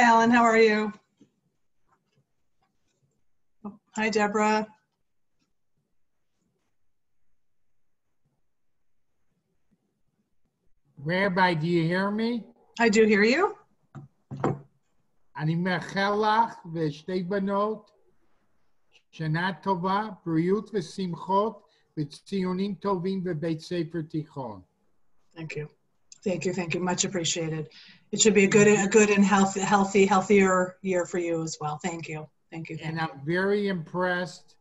Hi, Alan. How are you? Oh, hi, Deborah. Rabbi, do you hear me? I do hear you. אני מאחל לך ושתי בנות שנה טובה, בריאות ושמחות וציונים טובים בבית ספר תיכון. Thank you. Thank you. Thank you. Much appreciated. It should be a good and healthier year for you as well. Thank you. Thank you. And I'm very impressed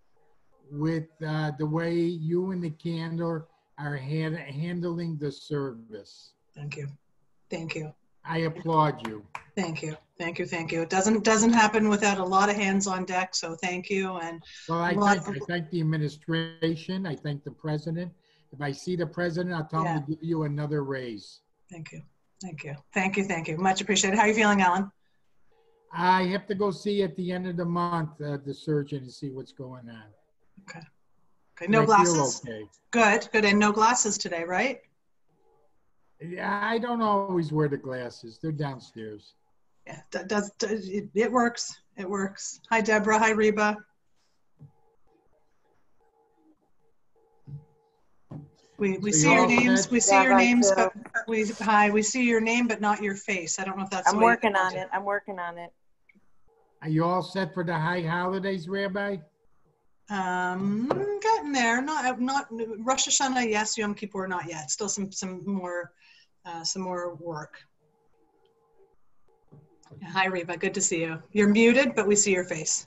with the way you and the candor are handling the service. Thank you. Thank you. I applaud you. Thank you. Thank you. Thank you. It doesn't happen without a lot of hands on deck. So thank you. And well, I thank the administration. I thank the president. If I see the president, I'll tell him to give you another raise. Thank you. Thank you. Thank you. Thank you. Much appreciated. How are you feeling, Alan? I have to go see at the end of the month the surgeon and see what's going on. Okay. Okay. No glasses? Okay. Good. Good. And no glasses today, right? Yeah, I don't always wear the glasses. They're downstairs. Yeah, it works. It works. Hi, Deborah. Hi, Reba. We see your names. We see your names, but we see your name, but not your face. I don't know if that's. I'm working on it. I'm working on it. Are you all set for the high holidays, Rabbi? Getting there. Not Rosh Hashanah. Yes, Yom Kippur. Not yet. Still some more work. Hi, Reba. Good to see you. You're muted, but we see your face.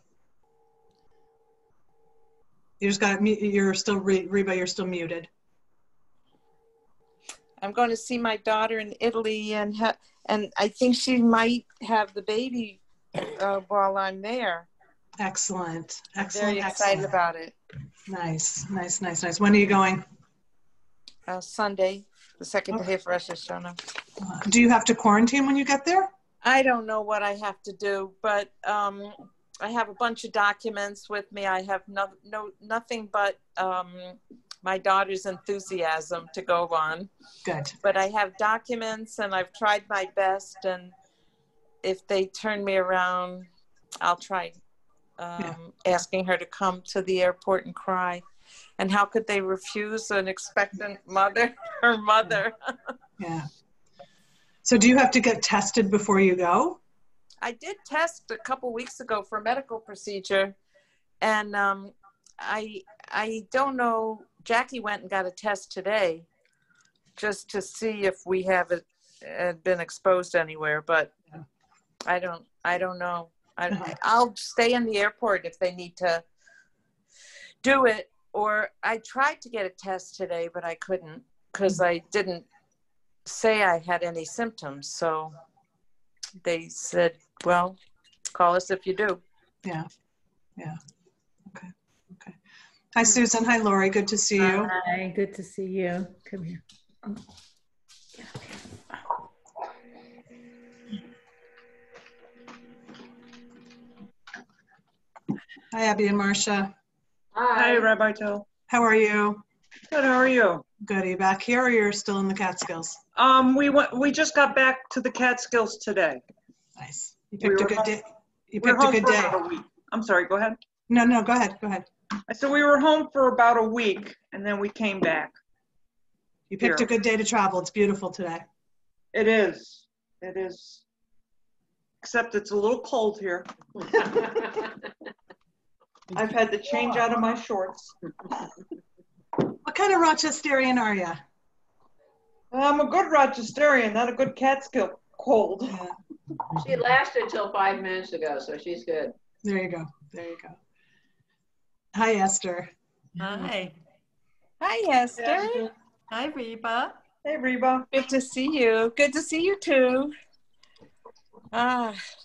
You just got. You're still Reba. You're still muted. I'm going to see my daughter in Italy, and I think she might have the baby while I'm there. Excellent. Excellent. Very excited about it. Nice, nice, nice, nice. When are you going? Sunday, the second day of Rosh Hashanah. Do you have to quarantine when you get there? I don't know what I have to do, but I have a bunch of documents with me. I have nothing but my daughter's enthusiasm to go on. Good. But I have documents, and I've tried my best, and if they turn me around, I'll try asking her to come to the airport and cry. And how could they refuse an expectant mother, her mother? Yeah. So do you have to get tested before you go? I did test a couple weeks ago for a medical procedure, and I don't know. Jackie went and got a test today just to see if we had been exposed anywhere, but I don't know. I'll stay in the airport if they need to do it. Or I tried to get a test today, but I couldn't because I didn't say I had any symptoms. So they said, well, call us if you do. Yeah. Yeah. Okay. Okay. Hi, Susan. Hi, Lori. Good to see you. Hi. Good to see you. Come here. Hi, Abby and Marcia. Hi, Rabbi Till. How are you? Good. How are you? Good. Are you back here, or you're still in the Catskills? We just got back to the Catskills today. Nice. You picked a good day. You picked a good day. About a week. I'm sorry. Go ahead. No. Go ahead. Go ahead. I said we were home for about a week, and then we came back. You picked a good day to travel. It's beautiful today. It is. It is. Except it's a little cold here. I've had to change out of my shorts. What kind of Rochesterian are you? I'm a good Rochesterian, not a good Catskill cold. Yeah. She lasted till 5 minutes ago, so she's good. There you go. There you go. Hi, Esther. Hi. Hi, Esther. Hi, Reba. Hey, Reba. Good to see you. Good to see you too.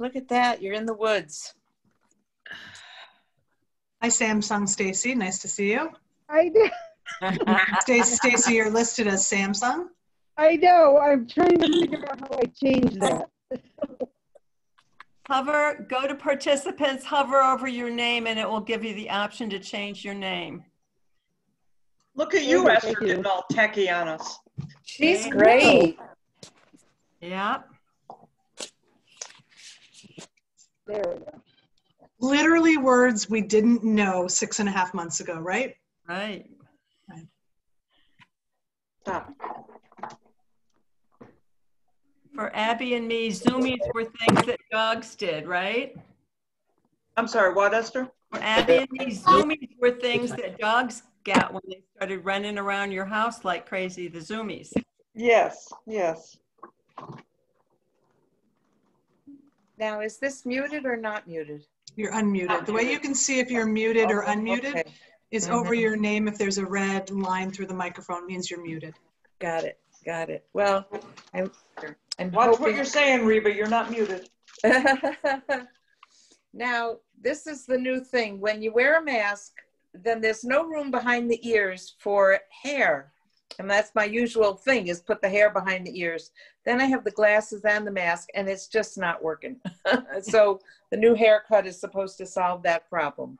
Look at that. You're in the woods. Hi, Samsung Stacy. Nice to see you. I did. Stacy, you're listed as Samsung. I know. I'm trying to figure out how I change that. Go to participants, hover over your name, and it will give you the option to change your name. Look at you, Esther, getting all techie on us. She's great. Yeah. There we go. Literally words we didn't know 6.5 months ago, right? Right. Stop. For Abby and me, zoomies were things that dogs did, right? I'm sorry, what, Esther? For Abby and me, zoomies were things that dogs got when they started running around your house like crazy, the zoomies. Yes, yes. Now, is this muted or not muted? You're unmuted. The way you can see if you're muted or unmuted Okay. is over your name. If there's a red line through the microphone, it means you're muted. Got it. Got it. Well, I'm Watch what hoping. you're saying, Reba. You're not muted. Now, this is the new thing. When you wear a mask, then there's no room behind the ears for hair. And that's my usual thing, is put the hair behind the ears. Then I have the glasses and the mask, and it's just not working. So the new haircut is supposed to solve that problem.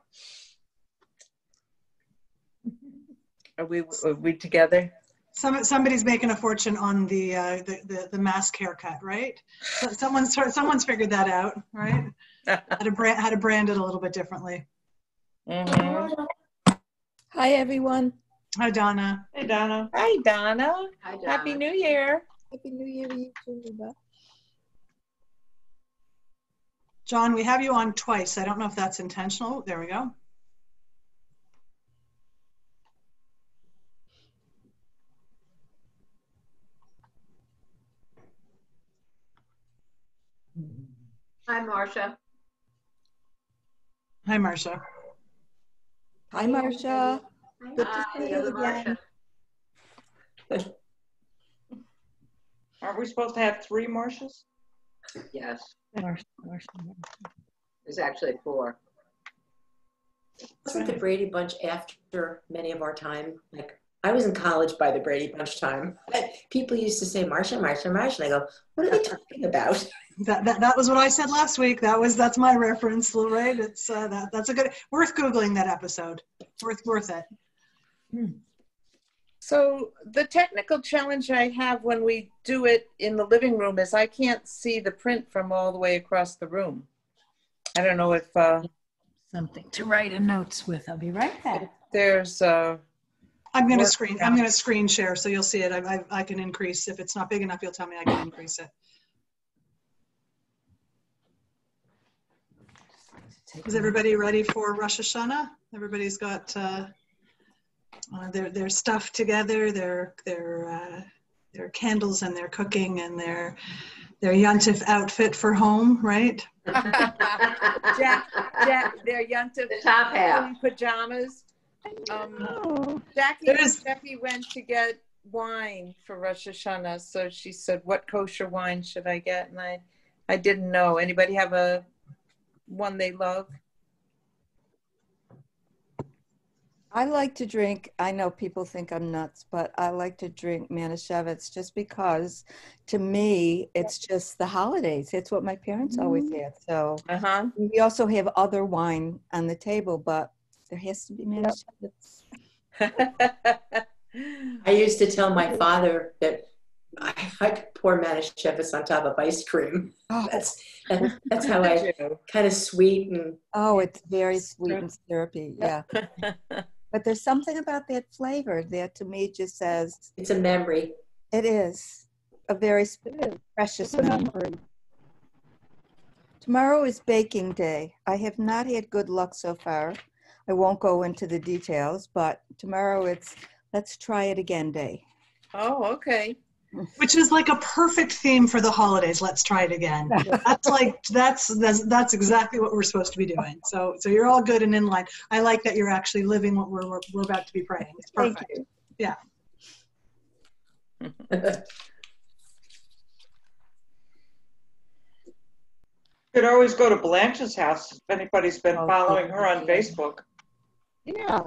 Are we together? Somebody's making a fortune on the mask haircut, right? So someone's figured that out, right? How to brand it a little bit differently. Mm-hmm. Hi, everyone. Hi, Donna. Hey, Donna. Hi, Donna. Hi, Donna. Happy New Year. Happy New Year to you too, Reba. John, we have you on twice. I don't know if that's intentional. There we go. Hi, Marcia. Hi, Marcia. Hi, Marcia. Good to Hi, see the you other again. Marcia. Aren't we supposed to have 3 Marcias? Yes, Marcia. there's actually 4. Wasn't the Brady Bunch after many of our time? Like, I was in college by the Brady Bunch time. People used to say Marcia, Marcia, Marcia, and I go, what are they talking about? That was what I said last week. That's my reference, right? It's that's a good, worth Googling that episode. Worth it. So the technical challenge I have when we do it in the living room is I can't see the print from all the way across the room. I don't know if Something to write in notes with. I'll be right back. there's I'm going to Work screen share so you'll see it. I can increase. If it's not big enough, you'll tell me I can increase it. Is everybody ready for Rosh Hashanah? Everybody's got their stuff together, their candles and their cooking and their Yontif outfit for home, right? Jack, their Yontif The top half. pajamas. Oh, Jackie went to get wine for Rosh Hashanah, so she said, "What kosher wine should I get?" And I didn't know. Anybody have a one they love? I like to drink, I know people think I'm nuts, but I like to drink Manischewitz just because to me, it's just the holidays. It's what my parents always had. So we also have other wine on the table, but there has to be Manischewitz. I used to tell my father that I could pour Manischewitz on top of ice cream. Oh. That's how I kind of sweet and. Oh, it's very sweet and syrupy. Yeah. But there's something about that flavor that to me just says. It's a memory. It is a very precious memory. Tomorrow is baking day. I have not had good luck so far. I won't go into the details, but tomorrow it's let's try it again day. Oh, okay. Which is like a perfect theme for the holidays. Let's try it again. That's exactly what we're supposed to be doing. So you're all good and in line. I like that you're actually living what we're about to be praying. It's perfect. Thank you. Yeah. You could always go to Blanche's house if anybody's been following her on Facebook. yeah.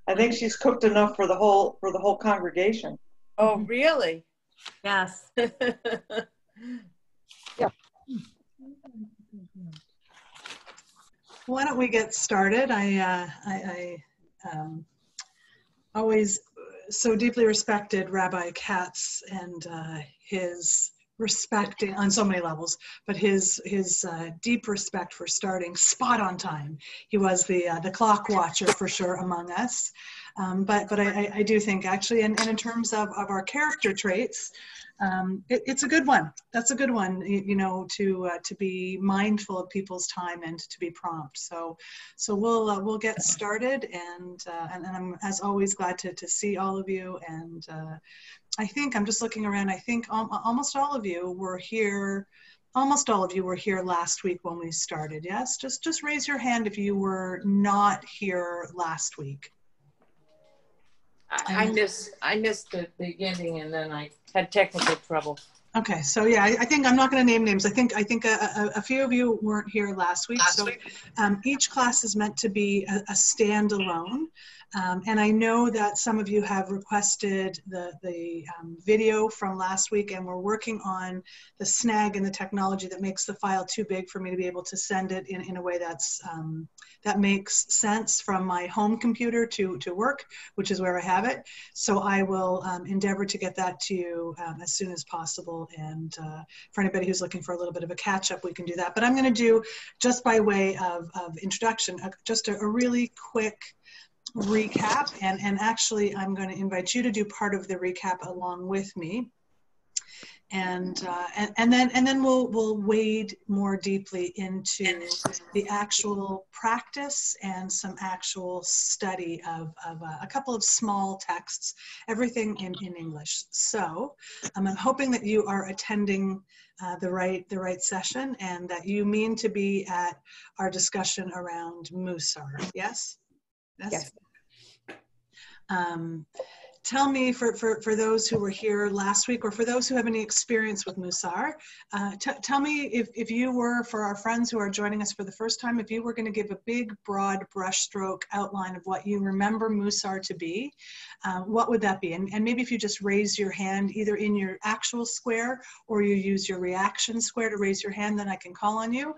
I think she's cooked enough for the whole congregation. Oh, really? Yes. Why don't we get started? I always so deeply respected Rabbi Katz and his respecting on so many levels, but his deep respect for starting spot on time. He was the clock watcher for sure among us. But I do think actually, and in terms of our character traits, it's a good one. That's a good one, you know, to be mindful of people's time and to be prompt. So we'll get started, and I'm as always glad to see all of you. And I think I'm just looking around. I think almost all of you were here. Almost all of you were here last week when we started. Yes, just raise your hand if you were not here last week. I missed the beginning, and then I had technical trouble. Okay, so yeah, I think I'm not going to name names. I think a few of you weren't here last week. So each class is meant to be a standalone. And I know that some of you have requested the video from last week, and we're working on the snag in the technology that makes the file too big for me to be able to send it in a way that's that makes sense from my home computer to work, which is where I have it. So I will endeavor to get that to you as soon as possible. And for anybody who's looking for a little bit of a catch up, we can do that. But I'm going to do, just by way of introduction, just a really quick recap. And actually, I'm going to invite you to do part of the recap along with me. And then we'll wade more deeply into the actual practice and some actual study of a couple of small texts, everything in English. So I'm hoping that you are attending the right session, and that you mean to be at our discussion around Mussar. Yes? Yes. Tell me, for those who were here last week, or for those who have any experience with Mussar, tell me if you were, for our friends who are joining us for the first time, if you were going to give a big, broad brushstroke outline of what you remember Mussar to be, what would that be? And maybe if you just raise your hand, either in your actual square or you use your reaction square to raise your hand, then I can call on you.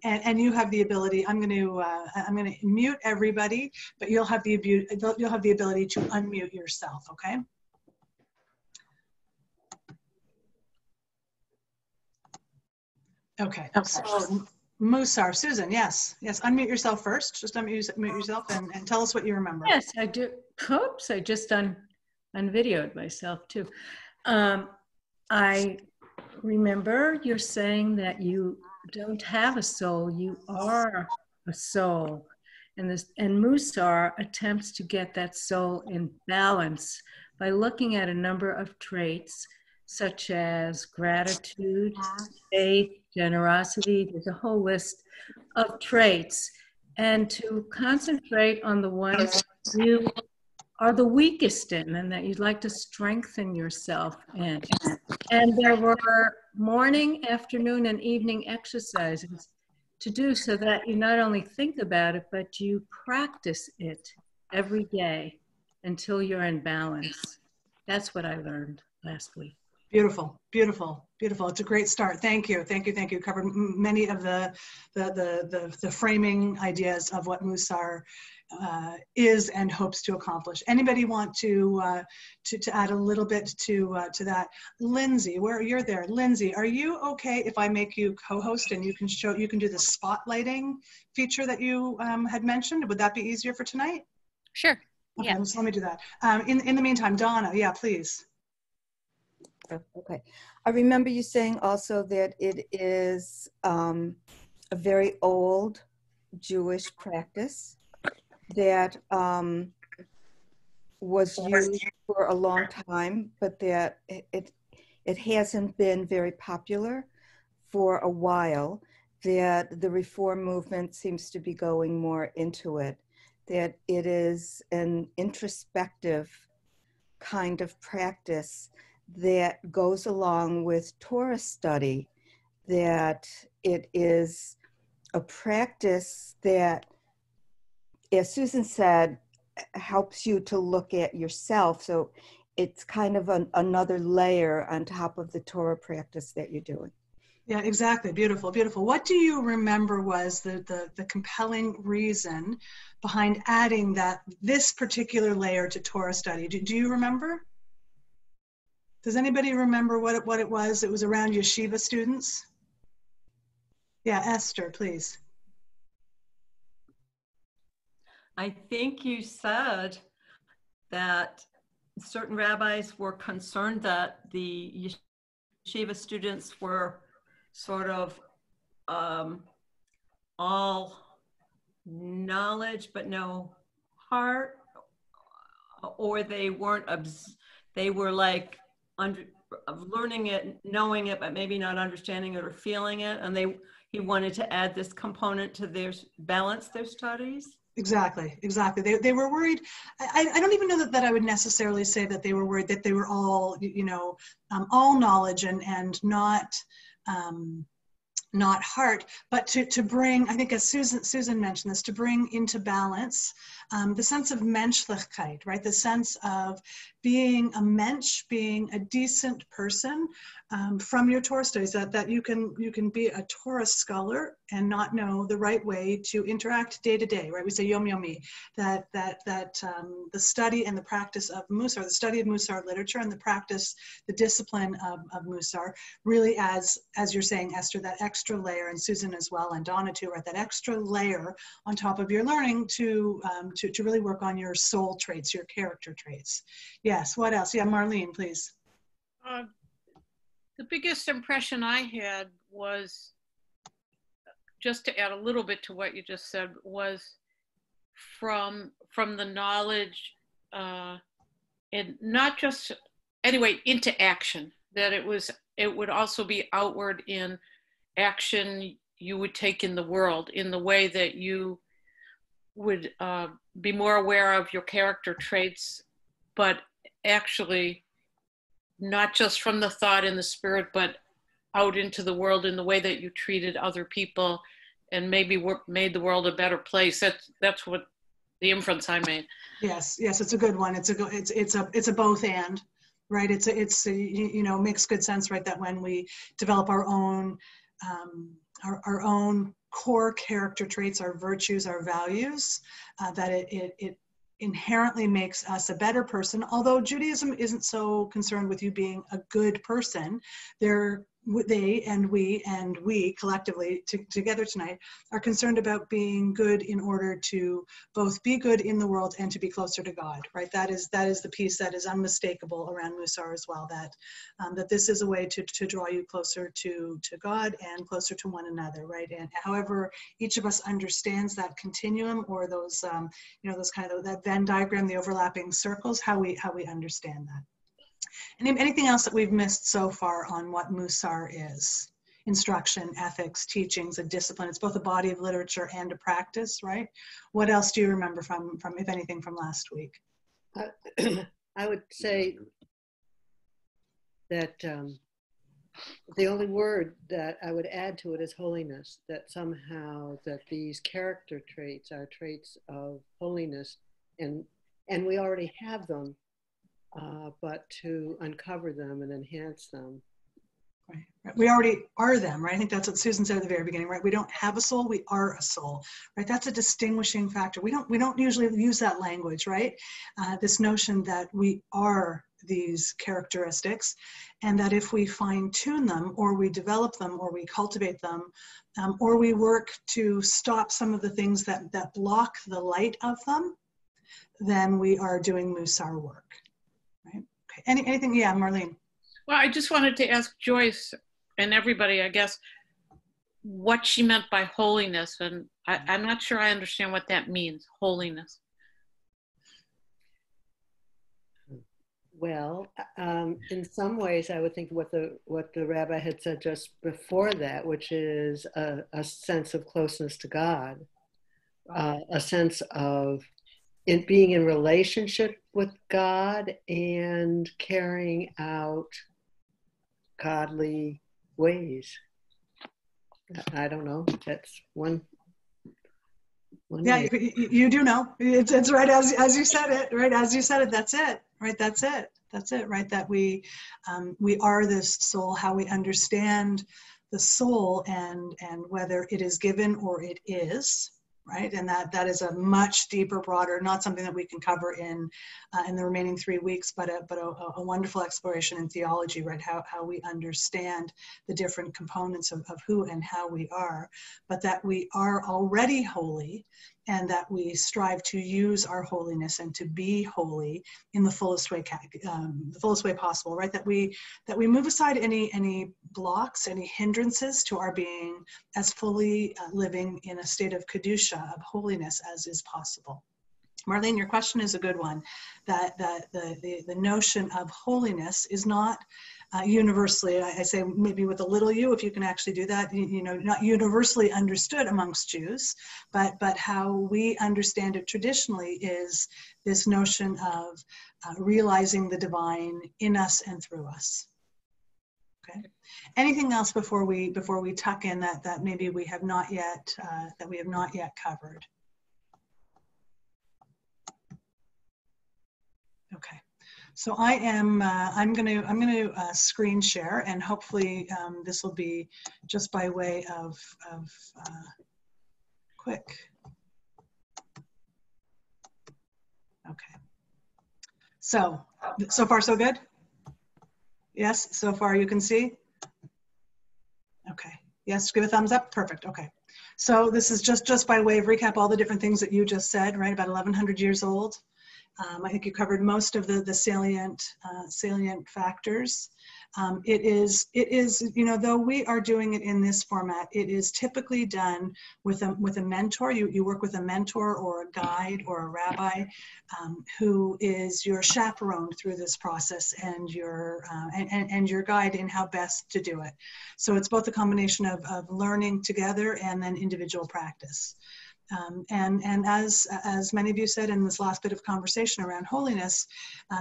And you have the ability. I'm going to mute everybody, but you'll have the ability to unmute yourself. Okay. Okay. So Mussar, Susan, yes, unmute yourself first. Just unmute yourself and tell us what you remember. Yes, I do. Oops, I just unvideoed myself too. I remember you're saying that you don't have a soul, you are a soul. And Mussar attempts to get that soul in balance by looking at a number of traits such as gratitude, faith, generosity. There's a whole list of traits, and to concentrate on the ones you are the weakest in and that you'd like to strengthen yourself in. And there were morning, afternoon, and evening exercises to do, so that you not only think about it, but you practice it every day until you're in balance. That's what I learned last week. Beautiful, beautiful, beautiful. It's a great start. Thank you, thank you, thank you. Covered many of the framing ideas of what Mussar is and hopes to accomplish. Anybody want to add a little bit to that? Lindsay, where you're there. Lindsay, are you okay if I make you co-host and you can do the spotlighting feature that you had mentioned? Would that be easier for tonight? Sure. Okay, Yeah. so let me do that. In the meantime, Donna, yeah, please. Okay. I remember you saying also that it is a very old Jewish practice that was used for a long time, but that it hasn't been very popular for a while, that the reform movement seems to be going more into it, that it is an introspective kind of practice that goes along with Torah study, that it is a practice that, as Susan said, helps you to look at yourself. So it's kind of another layer on top of the Torah practice that you're doing. Yeah, exactly. Beautiful, beautiful. What do you remember was the compelling reason behind adding this particular layer to Torah study? Do you remember? Does anybody remember what it was? It was around yeshiva students. Yeah, Esther, please. I think you said that certain rabbis were concerned that the yeshiva students were sort of all knowledge but no heart, or they weren't, they were like learning it, knowing it, but maybe not understanding it or feeling it, and he wanted to add this component to balance their studies. Exactly. They were worried. I don't even know that I would necessarily say that they were worried that they were all, all knowledge and not heart, but to bring, I think as Susan mentioned this, to bring into balance the sense of menschlichkeit, right? The sense of being a mensch, being a decent person from your Torah studies, that you can be a Torah scholar and not know the right way to interact day to day, right? We say yom yomi, that the study and the practice of Mussar, the study of Mussar literature and the practice, the discipline of Mussar, really as you're saying, Esther, that extra layer, and Susan as well, and Donna too, right? That extra layer on top of your learning to really work on your soul traits, your character traits. Yes, what else? Yeah, Marlene, please. The biggest impression I had was, just to add a little bit to what you just said, was from the knowledge, and not just, anyway, into action, that it would also be outward in action you would take in the world, in the way that you would be more aware of your character traits, but actually not just from the thought and the spirit, but out into the world in the way that you treated other people and maybe made the world a better place. That's what the inference I made. Yes, it's a good one. It's a both and, right? It's makes good sense, right? That when we develop our own core character traits, our virtues, our values, that it inherently makes us a better person. Although Judaism isn't so concerned with you being a good person, they and we collectively together tonight are concerned about being good in order to both be good in the world and to be closer to God, right? That is the piece that is unmistakable around Mussar as well, that this is a way to draw you closer to God and closer to one another, right? And however each of us understands that continuum, or those those kind of that Venn diagram, the overlapping circles, how we understand that. Anything else that we've missed so far on what Mussar is? Instruction, ethics, teachings, a discipline. It's both a body of literature and a practice, right? What else do you remember from if anything, from last week? I would say that the only word that I would add to it is holiness, that somehow that these character traits are traits of holiness, and we already have them, but to uncover them and enhance them. Right. We already are them, right? I think that's what Susan said at the very beginning, right? We don't have a soul, we are a soul, right? That's a distinguishing factor. We don't usually use that language, right? This notion that we are these characteristics, and that if we fine tune them, or we develop them, or we cultivate them, or we work to stop some of the things that block the light of them, then we are doing Mussar work, right? Okay. Anything? Yeah, Marlene. Well, I just wanted to ask Joyce and everybody, I guess, what she meant by holiness. And I'm not sure I understand what that means, holiness. Well, in some ways, I would think what the rabbi had said just before that, which is a sense of closeness to God, a sense of being in relationship with God and carrying out godly ways. I don't know. That's one yeah, you do know. It's right as you said it. Right as you said it. That's it. Right. That's it. Right. That we are this soul. How we understand the soul and whether it is given or it is. right? And that is a much deeper, broader, not something that we can cover in the remaining 3 weeks, but a wonderful exploration in theology, right? How we understand the different components of who and how we are, but that we are already holy, and that we strive to use our holiness and to be holy in the fullest way possible, right? That we move aside any blocks, any hindrances to our being as fully living in a state of kedusha, of holiness, as is possible. Marlene, your question is a good one. That the notion of holiness is not universally, I say maybe with a little u, if you can actually do that, not universally understood amongst Jews, but how we understand it traditionally is this notion of realizing the divine in us and through us. Okay. Anything else before we tuck in that maybe we have not yet covered? Okay. So I'm going to screen share, and hopefully this will be just by way of quick. Okay. So far so good? Yes, so far you can see? Okay. Yes, give a thumbs up. Perfect. Okay. So this is just by way of recap, all the different things that you just said, right? About 1,100 years old. I think you covered most of the salient factors. It is, though we are doing it in this format, it is typically done with a mentor. You work with a mentor or a guide or a rabbi who is your chaperone through this process and your guide in how best to do it. So it's both a combination of learning together and then individual practice. And as many of you said in this last bit of conversation around holiness,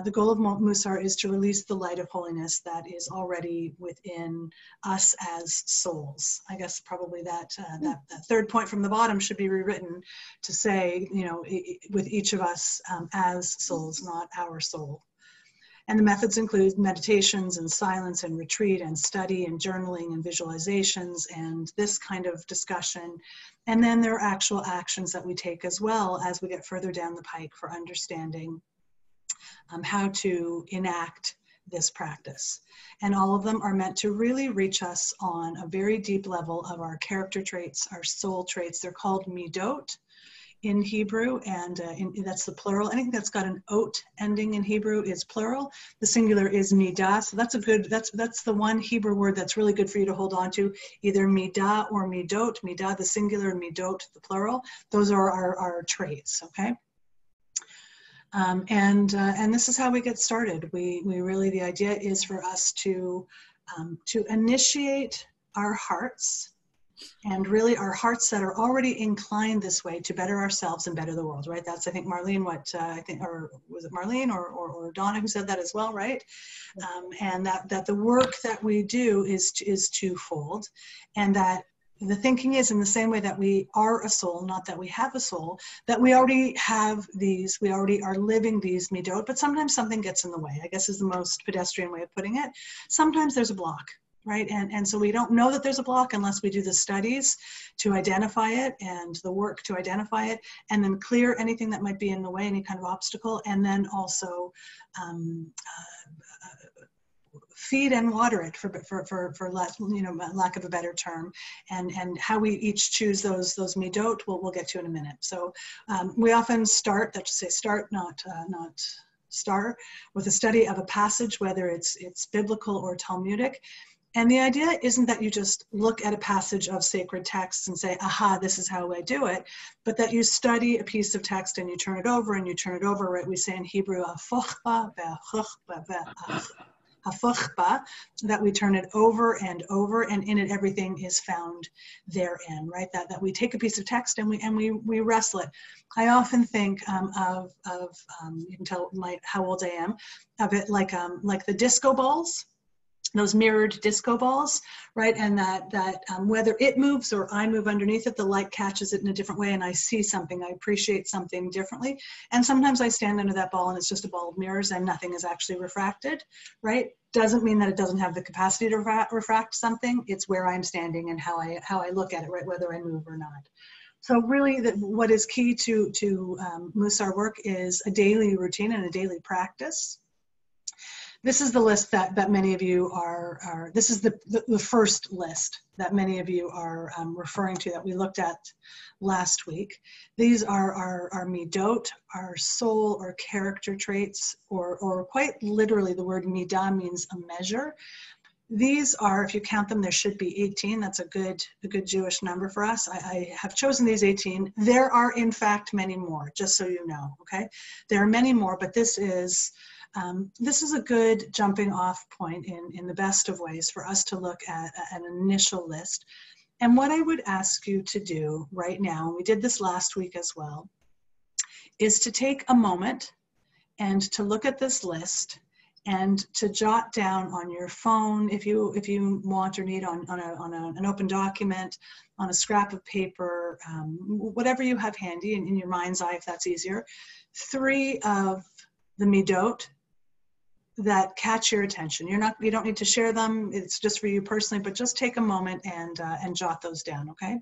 the goal of Mussar is to release the light of holiness that is already within us as souls. I guess probably that third point from the bottom should be rewritten to say, with each of us as souls, not our soul. And the methods include meditations and silence and retreat and study and journaling and visualizations and this kind of discussion. And then there are actual actions that we take as well as we get further down the pike for understanding how to enact this practice. And all of them are meant to really reach us on a very deep level of our character traits, our soul traits. They're called midot in Hebrew, and that's the plural. Anything that's got an ot ending in Hebrew is plural. The singular is midah, so that's the one Hebrew word that's really good for you to hold on to, either midah or midot. Midah the singular, midot the plural. Those are our traits, okay? And this is how we get started. We really, the idea is for us to initiate our hearts, and really our hearts that are already inclined this way to better ourselves and better the world, right? That's, I think, Marlene, or was it Marlene or Donna who said that as well, right? And that the work that we do is twofold, and that the thinking is in the same way that we are a soul, not that we have a soul, that we already have these, we already are living these midot, but sometimes something gets in the way, I guess is the most pedestrian way of putting it. Sometimes there's a block. Right, and so we don't know that there's a block unless we do the studies to identify it and the work to identify it, and then clear anything that might be in the way, any kind of obstacle, and then also feed and water it for lack of a better term, and how we each choose those midot we'll get to in a minute. So we often start, that should say start, not star, with a study of a passage, whether it's biblical or Talmudic. And the idea isn't that you just look at a passage of sacred texts and say, aha, this is how I do it, but that you study a piece of text and you turn it over and you turn it over, right? We say in Hebrew, that we turn it over and over, and in it everything is found therein, right? That we take a piece of text and we wrestle it. I often think of you can tell how old I am, of it like the disco balls. Those mirrored disco balls, right? And that whether it moves or I move underneath it, the light catches it in a different way and I see something, I appreciate something differently. And sometimes I stand under that ball and it's just a ball of mirrors and nothing is actually refracted, right? Doesn't mean that it doesn't have the capacity to refract something. It's where I'm standing and how I look at it, right? Whether I move or not. So really what is key to Mussar work is a daily routine and a daily practice. This is the list that many of you are this is the first list that many of you are referring to that we looked at last week. These are our midot, our soul or character traits, or quite literally the word midah means a measure. These are, if you count them, there should be 18. That's a good Jewish number for us. I have chosen these 18. There are, in fact, many more, just so you know, okay? There are many more, but this is a good jumping off point in the best of ways for us to look at an initial list. And what I would ask you to do right now, and we did this last week as well, is to take a moment and to look at this list and to jot down on your phone, if you want or need, on an open document, on a scrap of paper, whatever you have handy in your mind's eye, if that's easier, 3 of the midot that catch your attention. You don't need to share them. It's just for you personally, but just take a moment and jot those down, okay?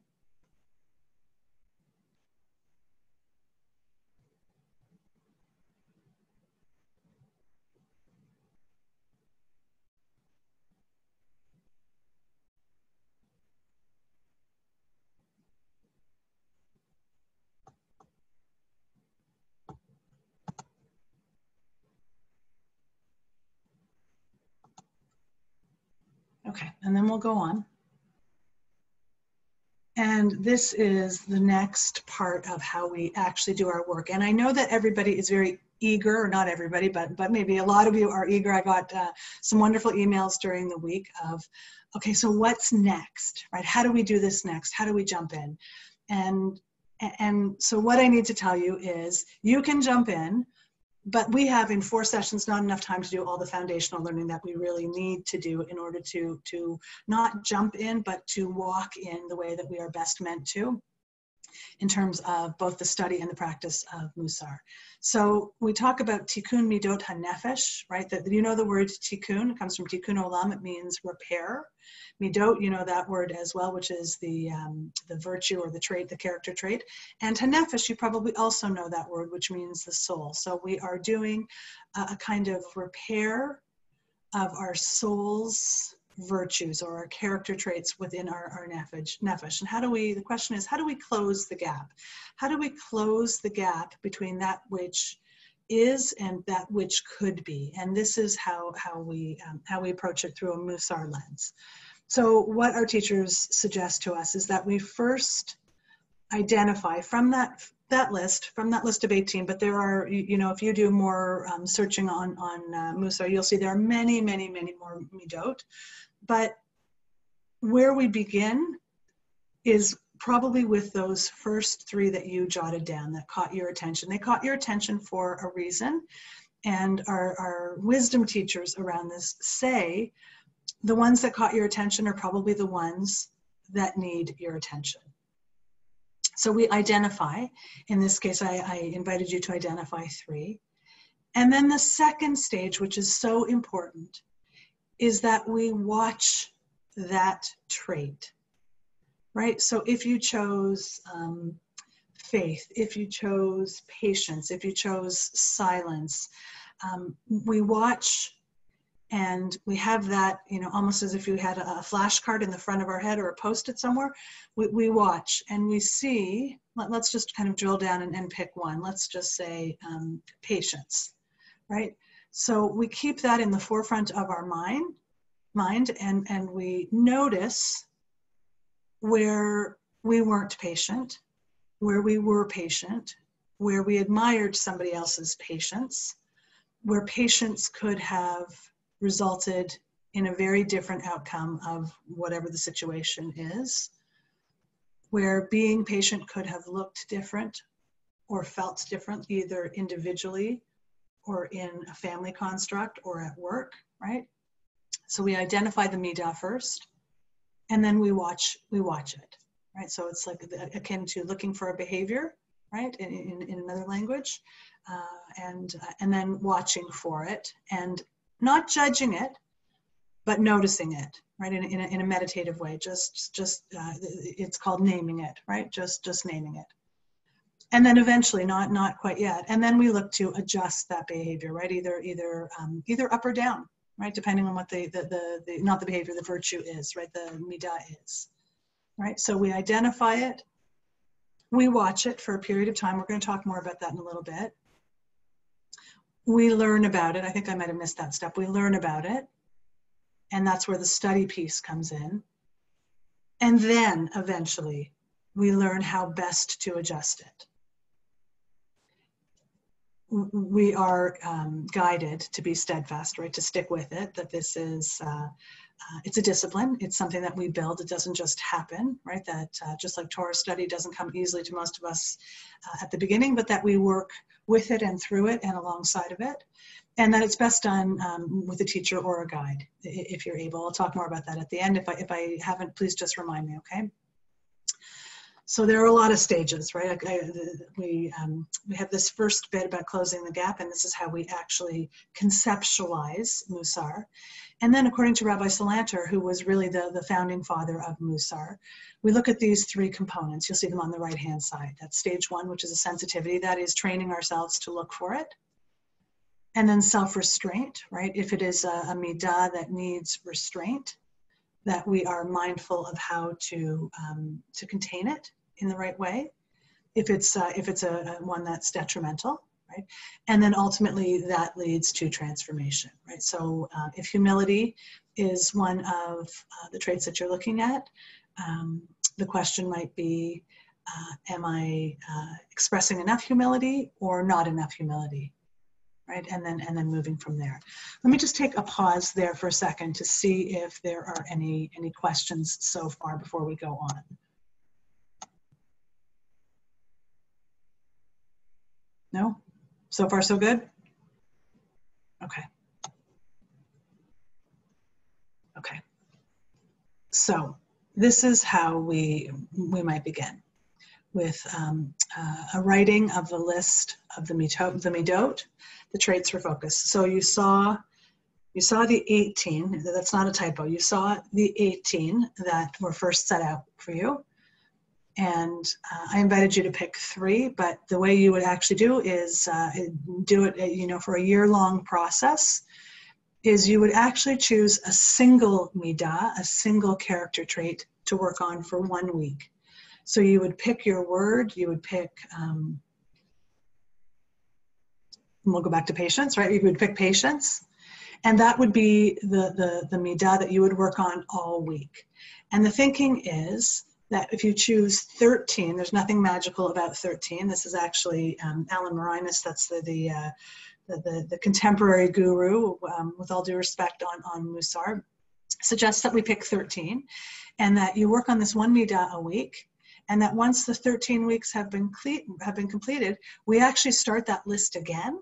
Okay, and then we'll go on. And this is the next part of how we actually do our work. And I know that everybody is very eager, or not everybody, but maybe a lot of you are eager. I got some wonderful emails during the week of, okay, so what's next, right? How do we do this next? How do we jump in? And so what I need to tell you is you can jump in, but we have in 4 sessions not enough time to do all the foundational learning that we really need to do in order to not jump in, but to walk in the way that we are best meant to in terms of both the study and the practice of Mussar. So we talk about tikkun midot hanefesh, right? That you know the word tikkun, it comes from tikkun olam, it means repair. Midot, you know that word as well, which is the virtue or the trait, the character trait. And hanefesh, you probably also know that word, which means the soul. So we are doing a kind of repair of our soul's virtues or our character traits within our nefesh. And the question is, how do we close the gap? How do we close the gap between that which is and that which could be? And this is how we approach it through a Mussar lens. So what our teachers suggest to us is that we first identify from that list of 18, but there are, if you do more searching on Mussar, you'll see there are many, many, many more midot. But where we begin is probably with those first 3 that you jotted down that caught your attention. They caught your attention for a reason. And our wisdom teachers around this say the ones that caught your attention are probably the ones that need your attention. So we identify, in this case, I invited you to identify 3. And then the second stage, which is so important, is that we watch that trait, right? So if you chose faith, if you chose patience, if you chose silence, we watch and we have that, almost as if you had a flashcard in the front of our head or a Post-it somewhere. We watch and we see, let's just kind of drill down and pick one. Let's just say patience, right? So we keep that in the forefront of our mind and we notice where we weren't patient, where we were patient, where we admired somebody else's patience, where patience could have resulted in a very different outcome of whatever the situation is, where being patient could have looked different or felt different, either individually or in a family construct or at work, right? So we identify the midah first, and then we watch it, right? So it's like akin to looking for a behavior, right, in another language, and then watching for it and not judging it, but noticing it, right, in a meditative way. It's called naming it, right? Just naming it. And then eventually, not quite yet. And then we look to adjust that behavior, right? Either up or down, right? Depending on what not the behavior, the virtue is, right? The midah is, right? So we identify it, we watch it for a period of time. We're going to talk more about that in a little bit. We learn about it. I think I might have missed that step. We learn about it. And that's where the study piece comes in. And then eventually we learn how best to adjust it. We are guided to be steadfast, right? To stick with it, that this is, it's a discipline. It's something that we build. It doesn't just happen, right? That just like Torah study doesn't come easily to most of us at the beginning, but that we work with it and through it and alongside of it. And that it's best done with a teacher or a guide, if you're able. I'll talk more about that at the end. If I haven't, please just remind me, okay? So there are a lot of stages, right? We have this first bit about closing the gap, and this is how we actually conceptualize Mussar. And then according to Rabbi Salanter, who was really the founding father of Mussar, we look at these three components. You'll see them on the right-hand side. That's stage one, which is a sensitivity. That is training ourselves to look for it. And then self-restraint, right? If it is a midah that needs restraint, that we are mindful of how to contain it in the right way. If it's a one that's detrimental, right? And then ultimately that leads to transformation, right? So if humility is one of the traits that you're looking at, the question might be, am I expressing enough humility or not enough humility? Right, and then moving from there. Let me just take a pause there for a second to see if there are any questions so far before we go on. No? So far so good? Okay. Okay. So this is how we might begin with a writing of the list of the midot, the traits for focus. So you saw the 18, that's not a typo, you saw the 18 that were first set out for you. And I invited you to pick 3, but the way you would actually do is do it, for a year-long process, is you would actually choose a single midah, a single character trait to work on for 1 week. So you would pick your word, you would pick, we'll go back to patience, right? You would pick patience, and that would be the midah that you would work on all week. And the thinking is that if you choose 13, there's nothing magical about 13. This is actually Alan Marinus, that's the contemporary guru, with all due respect on Mussar, suggests that we pick 13, and that you work on this one midah a week. And that once the 13 weeks have been completed, we actually start that list again.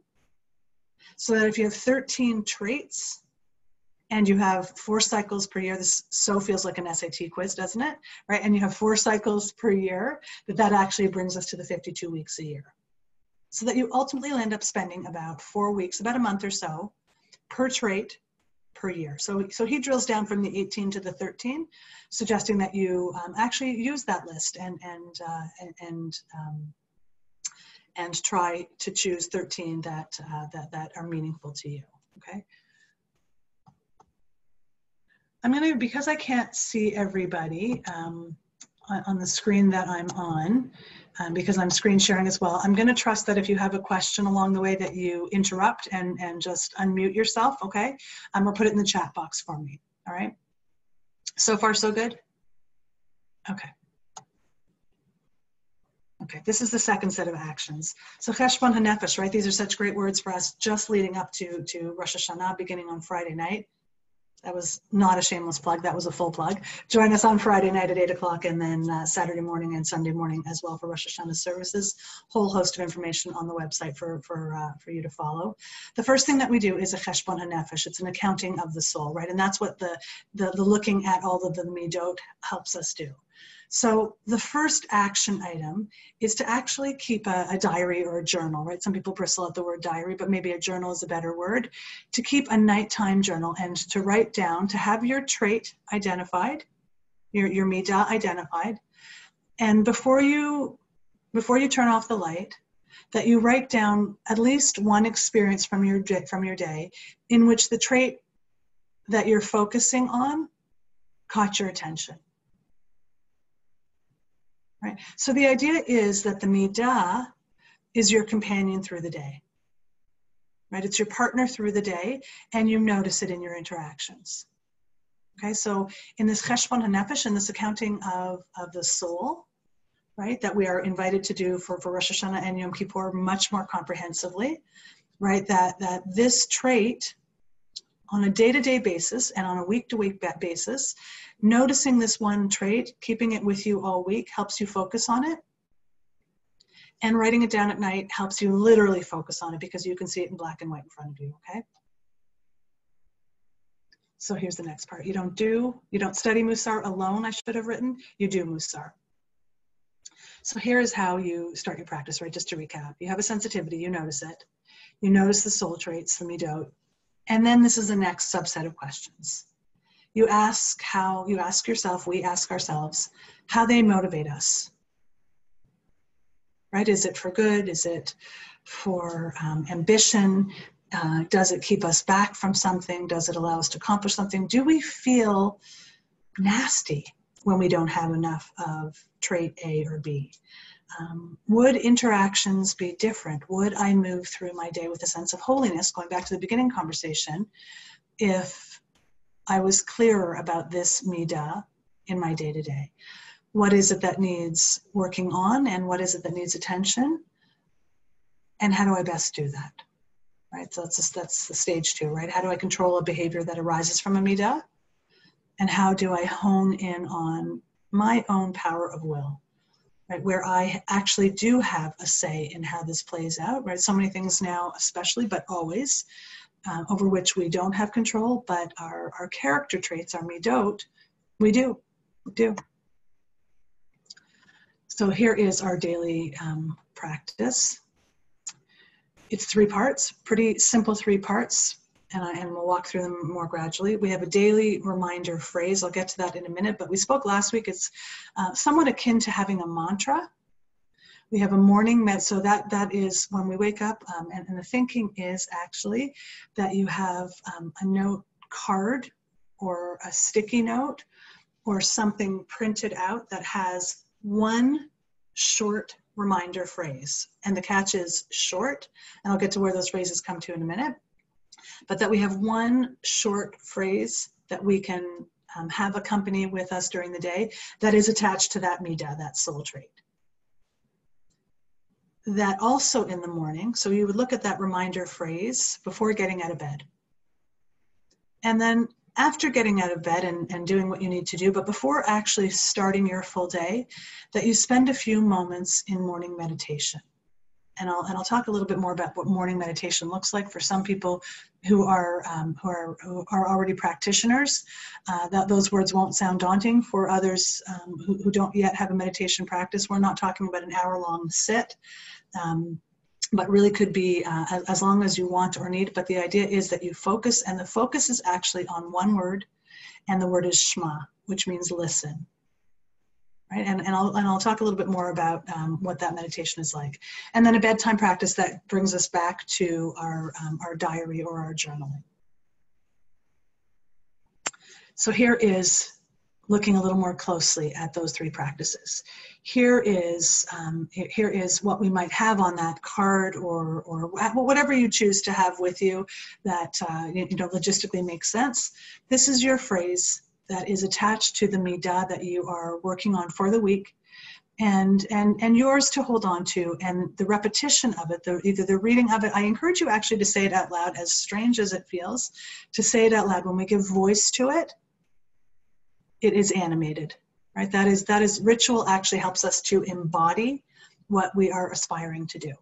So that if you have 13 traits and you have 4 cycles per year, this so feels like an SAT quiz, doesn't it? Right? And you have 4 cycles per year, that actually brings us to the 52 weeks a year. So that you ultimately end up spending about 4 weeks, about a month or so, per trait per year. So he drills down from the 18 to the 13, suggesting that you actually use that list and try to choose 13 that are meaningful to you. Okay. I'm going to, because I can't see everybody on the screen that I'm on, because I'm screen sharing as well, I'm going to trust that if you have a question along the way that you interrupt and just unmute yourself, okay? Or put it in the chat box for me, all right? So far, so good? Okay. Okay, this is the second set of actions. So cheshbon hanefesh, right? These are such great words for us just leading up to Rosh Hashanah, beginning on Friday night. That was not a shameless plug, that was a full plug. Join us on Friday night at 8 o'clock and then Saturday morning and Sunday morning as well for Rosh Hashanah services. Whole host of information on the website for you to follow. The first thing that we do is a cheshbon hanefesh. It's an accounting of the soul, right? And that's what the looking at all of the midot helps us do. So the first action item is to actually keep a diary or a journal, right? Some people bristle at the word diary, but maybe a journal is a better word. To keep a nighttime journal and to write down, to have your trait identified, your midah identified. And before you turn off the light, that you write down at least one experience from your day in which the trait that you're focusing on caught your attention. Right? So the idea is that the midah is your companion through the day. Right? It's your partner through the day, and you notice it in your interactions. Okay, so in this cheshbon hanefesh, in this accounting of the soul, right, that we are invited to do for Rosh Hashanah and Yom Kippur much more comprehensively, right, that this trait on a day-to-day basis and on a week-to-week basis, noticing this one trait, keeping it with you all week helps you focus on it. And writing it down at night helps you literally focus on it because you can see it in black and white in front of you, okay? So here's the next part. You don't study Mussar alone, I should have written. You do Mussar. So here's how you start your practice, right? Just to recap. You have a sensitivity, you notice it. You notice the soul traits, the midot. And then this is the next subset of questions. You ask yourself, we ask ourselves, how they motivate us. Right? Is it for good? Is it for ambition? Does it keep us back from something? Does it allow us to accomplish something? Do we feel nasty when we don't have enough of trait A or B? Would interactions be different? Would I move through my day with a sense of holiness, going back to the beginning conversation, if I was clearer about this midah in my day-to-day? What is it that needs working on, and what is it that needs attention? And how do I best do that? Right, so that's the stage 2, right? How do I control a behavior that arises from a midah? And how do I hone in on my own power of will, right? Where I actually do have a say in how this plays out, right? So many things now, especially, but always, over which we don't have control, but our character traits, our midot, we do. So here is our daily practice. It's 3 parts, pretty simple 3 parts, and we'll walk through them more gradually. We have a daily reminder phrase. I'll get to that in a minute, but we spoke last week. It's somewhat akin to having a mantra. We have a morning so that is when we wake up, and the thinking is actually that you have a note card or a sticky note or something printed out that has one short reminder phrase. And the catch is short, and I'll get to where those phrases come to in a minute. But that we have one short phrase that we can have accompany with us during the day that is attached to that midah, that soul trait. That also in the morning, so you would look at that reminder phrase before getting out of bed. And then after getting out of bed and doing what you need to do, but before actually starting your full day, that you spend a few moments in morning meditation. And I'll talk a little bit more about what morning meditation looks like for some people who are already practitioners. Those words won't sound daunting. For others who don't yet have a meditation practice, we're not talking about an hour-long sit, but really could be as long as you want or need. But the idea is that you focus, and the focus is actually on one word, and the word is Shema, which means listen. Right? And I'll talk a little bit more about what that meditation is like. And then a bedtime practice that brings us back to our diary or our journaling. So here is looking a little more closely at those 3 practices. Here is what we might have on that card or whatever you choose to have with you that logistically makes sense. This is your phrase that is attached to the midah that you are working on for the week, and yours to hold on to, and the repetition of it, either the reading of it. I encourage you actually to say it out loud, as strange as it feels, to say it out loud. When we give voice to it, it is animated, right? That is ritual actually helps us to embody what we are aspiring to do.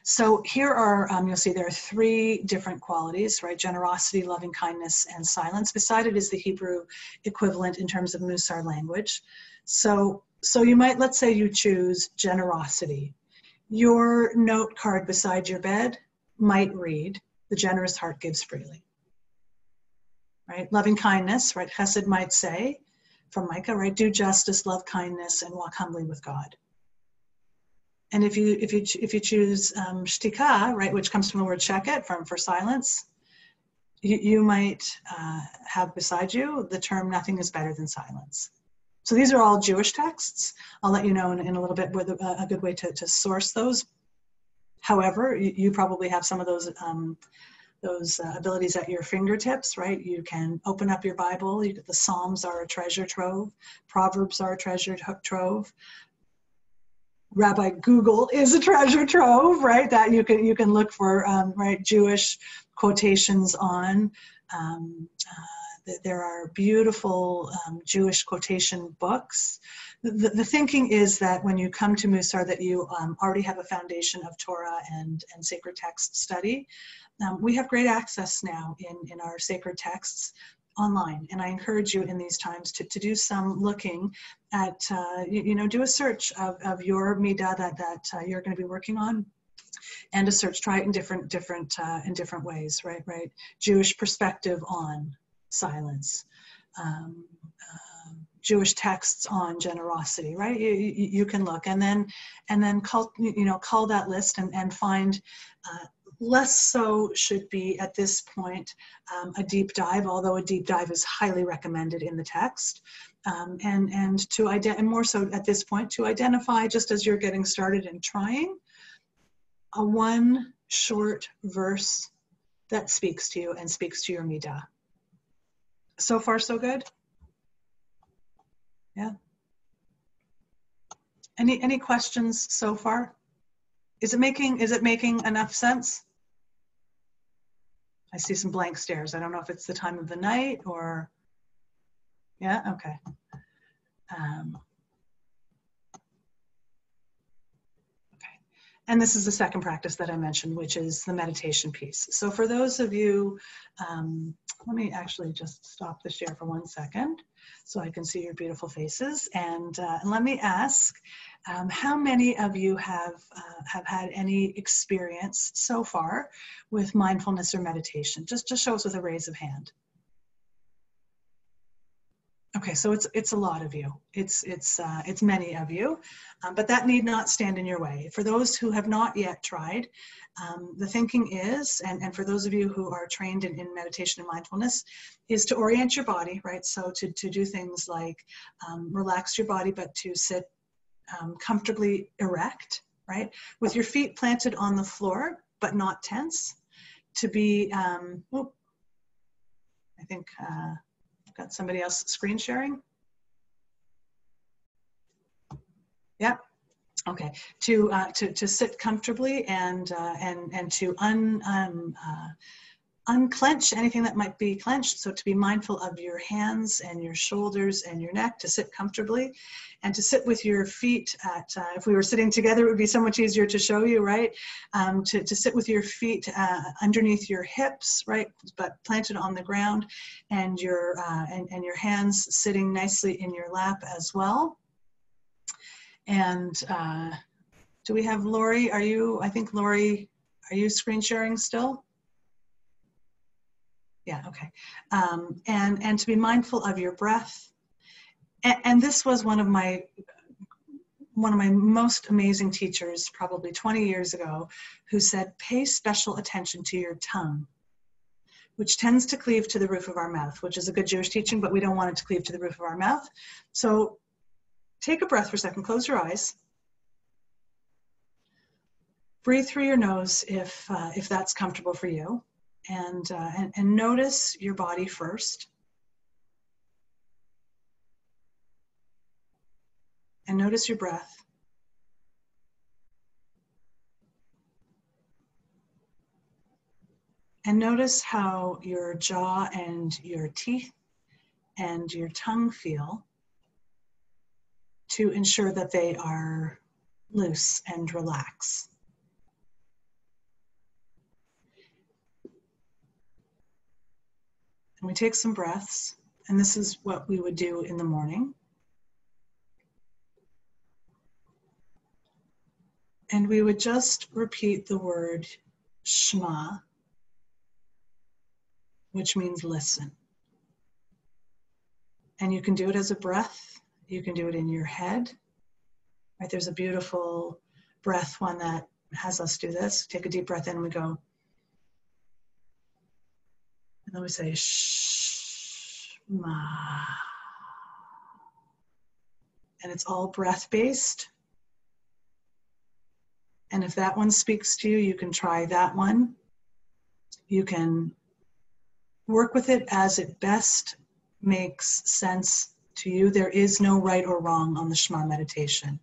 So here are, you'll see there are 3 different qualities, right? Generosity, loving kindness, and silence. Beside it is the Hebrew equivalent in terms of Mussar language. So you might, let's say you choose generosity. Your note card beside your bed might read, the generous heart gives freely, right? Loving kindness, right? Chesed might say, from Micah, right? Do justice, love kindness, and walk humbly with God. And if you choose shtika, right, which comes from the word sheket, for silence, you might have beside you the term "nothing is better than silence." So these are all Jewish texts. I'll let you know in a little bit with a good way to source those. However, you probably have some of those abilities at your fingertips, right? You can open up your Bible. The Psalms are a treasure trove. Proverbs are a treasure trove. Rabbi Google is a treasure trove, right? That you can look for, right, Jewish quotations on. There are beautiful Jewish quotation books. The thinking is that when you come to Mussar that you already have a foundation of Torah and sacred text study. We have great access now in our sacred texts online, and I encourage you in these times to do some looking at, do a search of your midah that you're going to be working on, and a search, try it in different ways, right? Jewish perspective on silence, Jewish texts on generosity, right? You can look, and then call that list and find. Less so should be at this point a deep dive, although a deep dive is highly recommended in the text, and more so at this point to identify, just as you're getting started and trying, a one short verse that speaks to you and speaks to your midah. So far, so good? Yeah. Any questions so far? Is it making enough sense? I see some blank stares. I don't know if it's the time of the night or, yeah, okay. Okay. And this is the second practice that I mentioned, which is the meditation piece. So for those of you, let me actually just stop the share for 1 second so I can see your beautiful faces. And let me ask, how many of you have had any experience so far with mindfulness or meditation? Just show us with a raise of hand. Okay, so it's a lot of you. It's many of you, but that need not stand in your way. For those who have not yet tried, the thinking is, and for those of you who are trained in meditation and mindfulness, is to orient your body, right? So to do things like relax your body, but to sit comfortably erect, right? With your feet planted on the floor, but not tense. To be, I think, got somebody else screen sharing? Yeah. Okay. To sit comfortably and to unclench anything that might be clenched. So to be mindful of your hands and your shoulders and your neck, to sit comfortably, and to sit with your feet at, if we were sitting together, it would be so much easier to show you, right? To sit with your feet underneath your hips, right? But planted on the ground, and your hands sitting nicely in your lap as well. And do we have Lori? I think Lori, are you screen sharing still? Yeah, okay. And to be mindful of your breath. And this was one of my most amazing teachers, probably 20 years ago, who said, pay special attention to your tongue, which tends to cleave to the roof of our mouth, which is a good Jewish teaching, but we don't want it to cleave to the roof of our mouth. So take a breath for a second, close your eyes. Breathe through your nose if that's comfortable for you. And notice your body first. And notice your breath. And notice how your jaw and your teeth and your tongue feel, to ensure that they are loose and relaxed. And we take some breaths, and this is what we would do in the morning. And we would just repeat the word Shema, which means listen. And you can do it as a breath. You can do it in your head. Right? There's a beautiful breath one that has us do this. Take a deep breath in and we go. And then we say Shema. And it's all breath-based. And if that one speaks to you, you can try that one. You can work with it as it best makes sense to you. There is no right or wrong on the Shema meditation.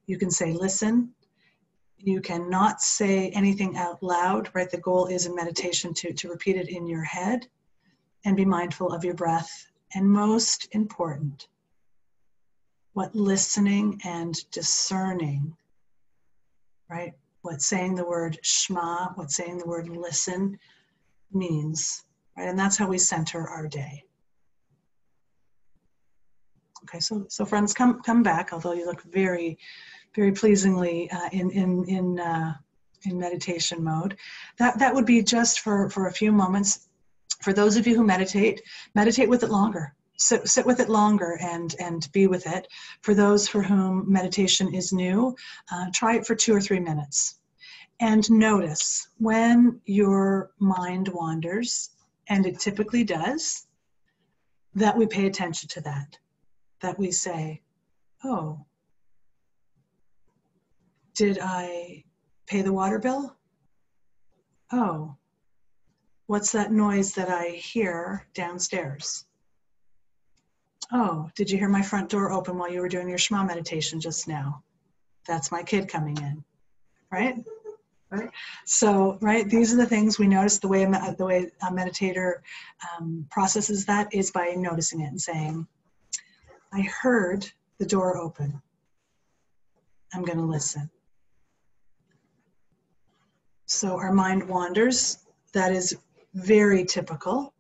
You can say, listen. You cannot say anything out loud, right? The goal is in meditation to repeat it in your head and be mindful of your breath. And most important, what listening and discerning, right? What saying the word Shema, what saying the word listen means, right? And that's how we center our day. Okay, so friends, come back, although you look very, very pleasingly in meditation mode. That would be just for a few moments. For those of you who meditate with it longer. Sit with it longer and be with it. For those for whom meditation is new, try it for 2 or 3 minutes. And notice when your mind wanders, and it typically does, that we pay attention to that. That we say, oh, did I pay the water bill? Oh, what's that noise that I hear downstairs? Oh, did you hear my front door open while you were doing your Shema meditation just now? That's my kid coming in, right? Right. So, right, these are the things we notice. The way a meditator processes that is by noticing it and saying, I heard the door open. I'm going to listen. So our mind wanders. That is very typical.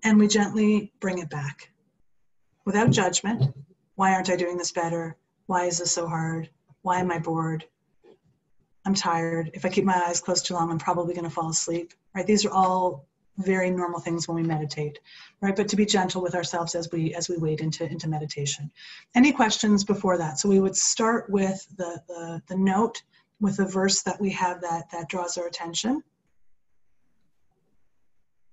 And we gently bring it back without judgment. Why aren't I doing this better? Why is this so hard? Why am I bored? I'm tired. If I keep my eyes closed too long, I'm probably going to fall asleep. Right? These are all very normal things when we meditate, right? But to be gentle with ourselves as we wade into meditation. Any questions before that? So we would start with the note with the verse that we have that draws our attention.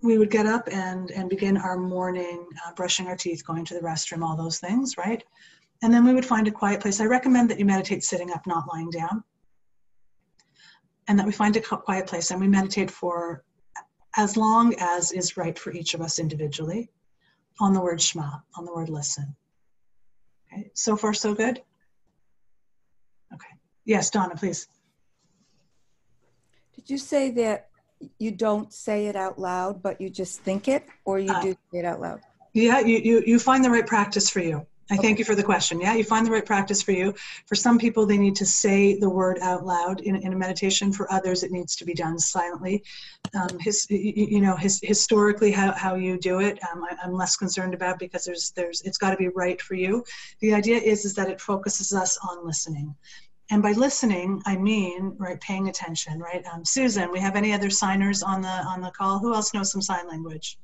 We would get up and begin our morning, brushing our teeth, going to the restroom, all those things, right? And then we would find a quiet place. I recommend that you meditate sitting up, not lying down. And that we find a quiet place and we meditate for as long as is right for each of us individually on the word Shema, on the word listen. Okay, so far so good? Okay. Yes, Donna, please. Did you say that you don't say it out loud, but you just think it, or you do say it out loud? Yeah, you find the right practice for you. I thank you for the question. Yeah, you find the right practice for you. For some people, they need to say the word out loud in a meditation. For others, it needs to be done silently. Historically, how you do it, I'm less concerned about because it's got to be right for you. The idea is that it focuses us on listening. And by listening, I mean, right, paying attention, right? Susan, we have any other signers on the call? Who else knows some sign language?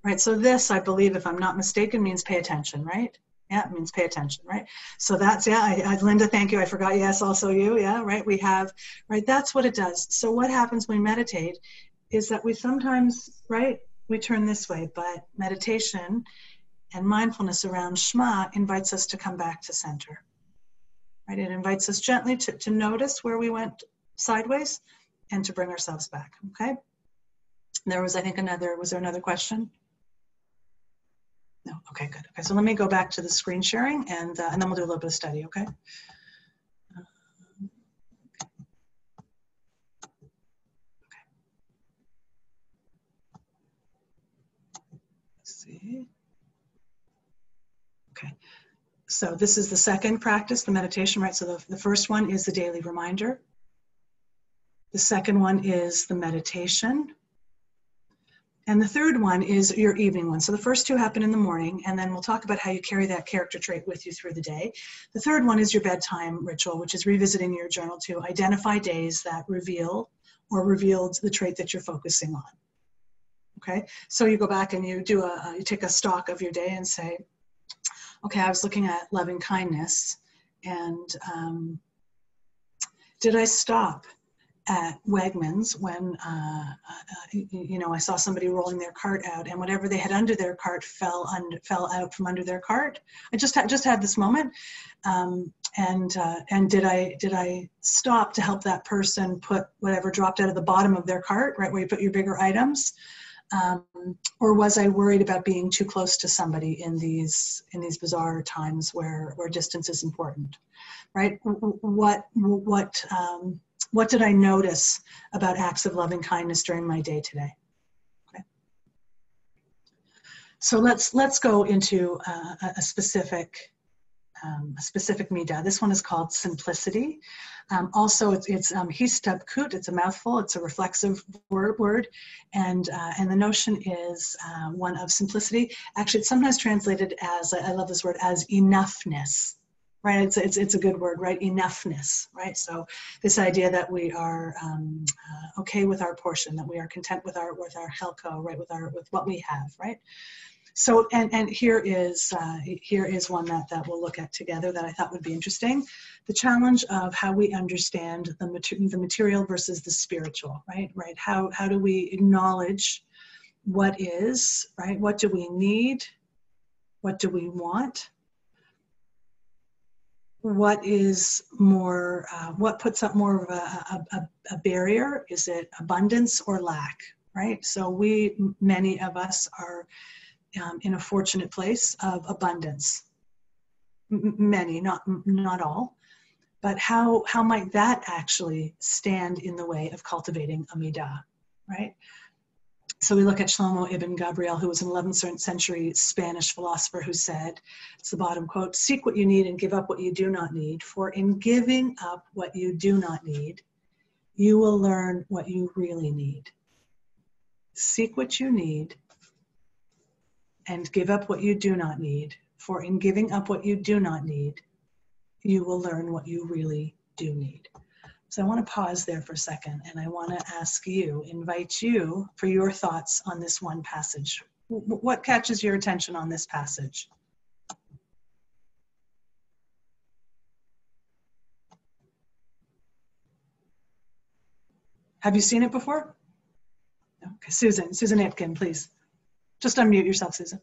Right, so this, I believe, if I'm not mistaken, means pay attention, right? Yeah, it means pay attention, right? So that's, yeah, Linda, thank you. I forgot, yes, also you, yeah, right? We have, right, that's what it does. So what happens when we meditate is that we sometimes, right, we turn this way, but meditation and mindfulness around Shema invites us to come back to center, right? It invites us gently to notice where we went sideways and to bring ourselves back, okay? There was, I think, was there another question? No, okay, good. Okay, so let me go back to the screen sharing and then we'll do a little bit of study, okay? Let's see. Okay, so this is the second practice, the meditation, right? So the first one is the daily reminder. The second one is the meditation. And the third one is your evening one. So the first two happen in the morning, and then we'll talk about how you carry that character trait with you through the day. The third one is your bedtime ritual, which is revisiting your journal to identify days that reveal or revealed the trait that you're focusing on. Okay, so you go back and you do you take a stock of your day and say, okay, I was looking at loving kindness, and did I stop at Wegmans when I saw somebody rolling their cart out, and whatever they had under their cart fell out from under their cart? I just had this moment, and did I stop to help that person put whatever dropped out of the bottom of their cart, right where you put your bigger items, or was I worried about being too close to somebody in these bizarre times where distance is important, right? What did I notice about acts of loving kindness during my day today? Okay. So let's go into a specific midah. This one is called simplicity. Also, it's histabkut. It's a mouthful. It's a reflexive word, and the notion is one of simplicity. Actually, it's sometimes translated as, I love this word, as enoughness. Right, it's a good word, right? Enoughness, right? So this idea that we are okay with our portion, that we are content with our helko, right? With what we have, right? So and here is one that we'll look at together that I thought would be interesting. The challenge of how we understand the material versus the spiritual, right? Right? How do we acknowledge what is, right? What do we need? What do we want? What is more, what puts up more of a barrier? Is it abundance or lack, right? So many of us are in a fortunate place of abundance. Many, not all, but how might that actually stand in the way of cultivating a midah, right? So we look at Shlomo ibn Gabriel, who was an 11th century Spanish philosopher, who said, it's the bottom quote, "Seek what you need and give up what you do not need, for in giving up what you do not need, you will learn what you really need." Seek what you need and give up what you do not need, for in giving up what you do not need, you will learn what you really do need. So I want to pause there for a second, and I want to invite you for your thoughts on this one passage. What catches your attention on this passage? Have you seen it before? Okay, Susan Ipkin, please. Just unmute yourself, Susan.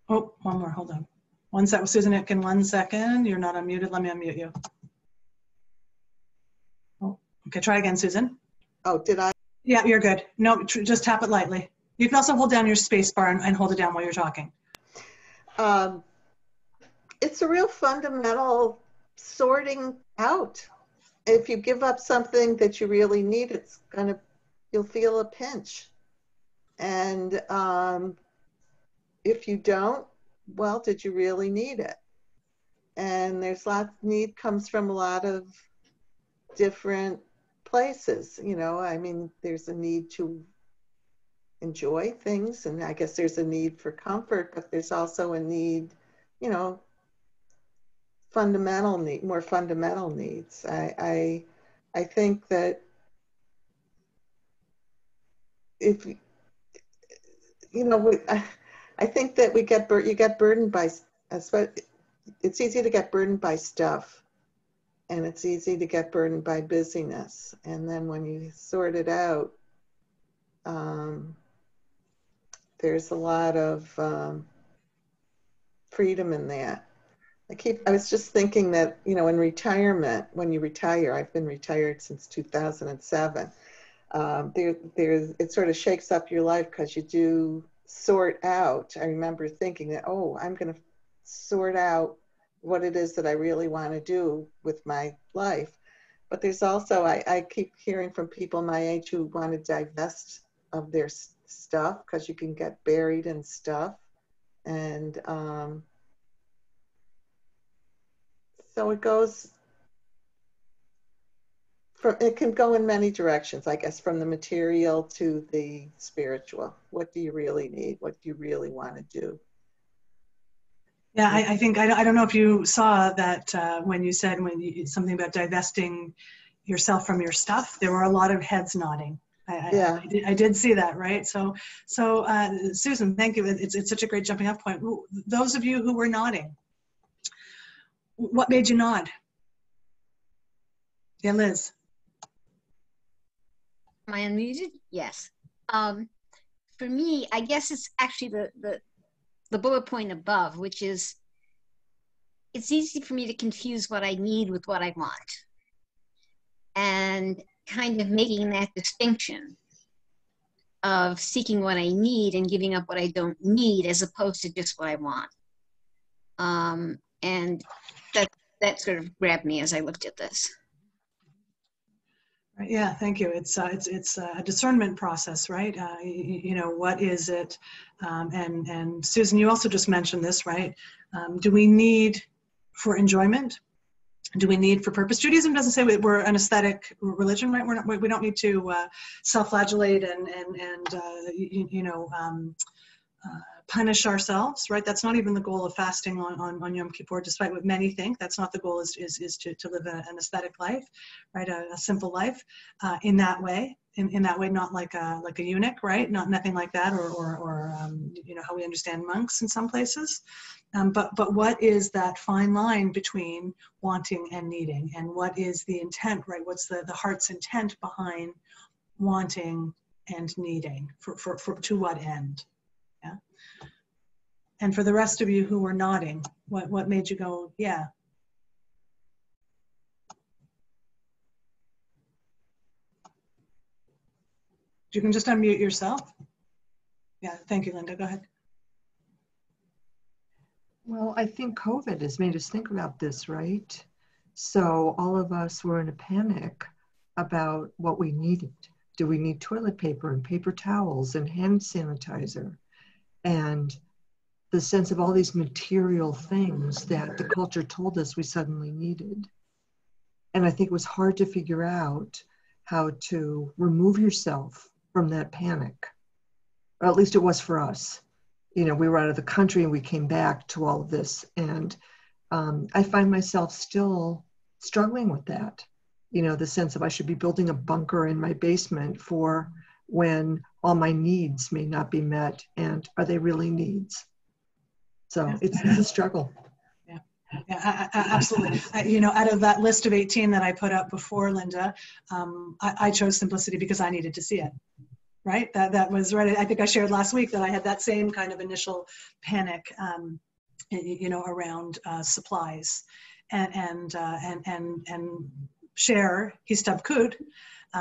Oh, one more, hold on. One sec, Susan Ipkin, 1 second. You're not unmuted, let me unmute you. Oh, okay, try again, Susan. Oh, did I? Yeah, you're good. No, just tap it lightly. You can also hold down your space bar and hold it down while you're talking. It's a real fundamental sorting out. If you give up something that you really need, you'll feel a pinch. And if you don't, well, did you really need it? And need comes from a lot of different places. I mean, there's a need to enjoy things, and I guess there's a need for comfort, but there's also a need, more fundamental needs. I think that I think that you get burdened by, it's easy to get burdened by stuff, and it's easy to get burdened by busyness. And then when you sort it out, there's a lot of freedom in that. I was just thinking that, in retirement, when you retire, I've been retired since 2007, it sort of shakes up your life because you do sort out. I remember thinking that, I'm going to sort out what it is that I really want to do with my life. But there's also, I keep hearing from people my age who want to divest of their stuff because you can get buried in stuff. And so it goes, it can go in many directions, I guess, from the material to the spiritual. What do you really need? What do you really want to do? Yeah, I think, I don't know if you saw that when you said something about divesting yourself from your stuff, there were a lot of heads nodding. I did see that, right? So Susan, thank you. It's such a great jumping off point. Those of you who were nodding, what made you nod? Yeah, Liz. Am I unmuted? Yes. For me, I guess it's actually the bullet point above, which is it's easy for me to confuse what I need with what I want. And kind of making that distinction of seeking what I need and giving up what I don't need as opposed to just what I want. And that sort of grabbed me as I looked at this. Yeah, thank you. It's a discernment process, right? What is it? And Susan, you also just mentioned this, right? Do we need for enjoyment? Do we need for purpose? Judaism doesn't say we're an aesthetic religion, right? We don't need to self-flagellate and punish ourselves, right? That's not even the goal of fasting on Yom Kippur, despite what many think. That's not the goal, is to live an aesthetic life, right? A simple life in that way. In that way, not like a eunuch, right? Nothing like that, or how we understand monks in some places. But what is that fine line between wanting and needing, and what is the intent, right? What's the heart's intent behind wanting and needing for to what end? Yeah. And for the rest of you who were nodding, what made you go, yeah? You can just unmute yourself. Yeah, thank you, Linda. Go ahead. Well, I think COVID has made us think about this, right? So all of us were in a panic about what we needed. Do we need toilet paper and paper towels and hand sanitizer? And the sense of all these material things that the culture told us we suddenly needed. And I think it was hard to figure out how to remove yourself from that panic. Or at least it was for us. We were out of the country and we came back to all of this. And I find myself still struggling with that. The sense of I should be building a bunker in my basement for when all my needs may not be met. And are they really needs? So it's a struggle. Yeah, absolutely. Out of that list of 18 that I put up before, Linda, I chose simplicity because I needed to see it. Right? That was right. I think I shared last week that I had that same kind of initial panic, around supplies, and share histabkut,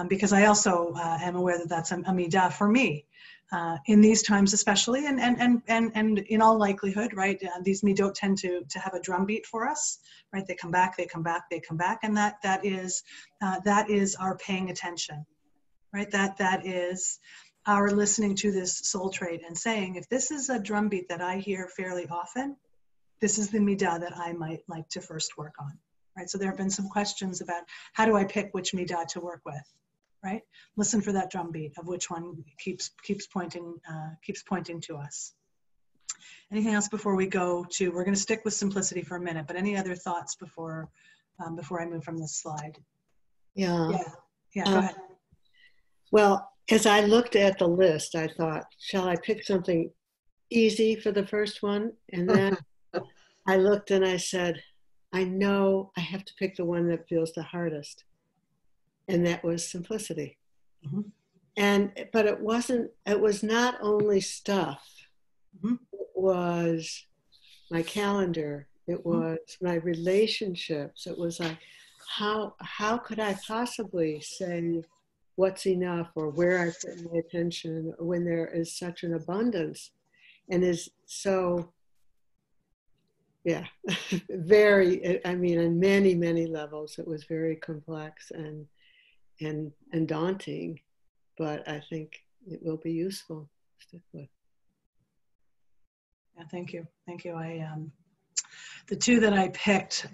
because I also am aware that that's a midah for me. In these times especially, and in all likelihood, right, these midot tend to have a drumbeat for us, right? They come back, they come back, they come back, and that is our paying attention, right? That is our listening to this soul trait and saying, if this is a drumbeat that I hear fairly often, this is the midah that I might like to first work on, right? So there have been some questions about how do I pick which midah to work with, right? Listen for that drumbeat of which one keeps pointing to us. Anything else before we go to? We're going to stick with simplicity for a minute, but any other thoughts before I move from this slide? Yeah. Yeah. Go ahead. Well, as I looked at the list, I thought, shall I pick something easy for the first one? And then I looked and I said, I know I have to pick the one that feels the hardest. And that was simplicity. Mm-hmm. But it was not only stuff. Mm-hmm. It was my calendar. It was my relationships. It was like, how could I possibly say what's enough or where I put my attention when there is such an abundance and is so, very, on many, many levels, it was very complex and daunting, but I think it will be useful to stick with. Yeah, thank you. I the two that I picked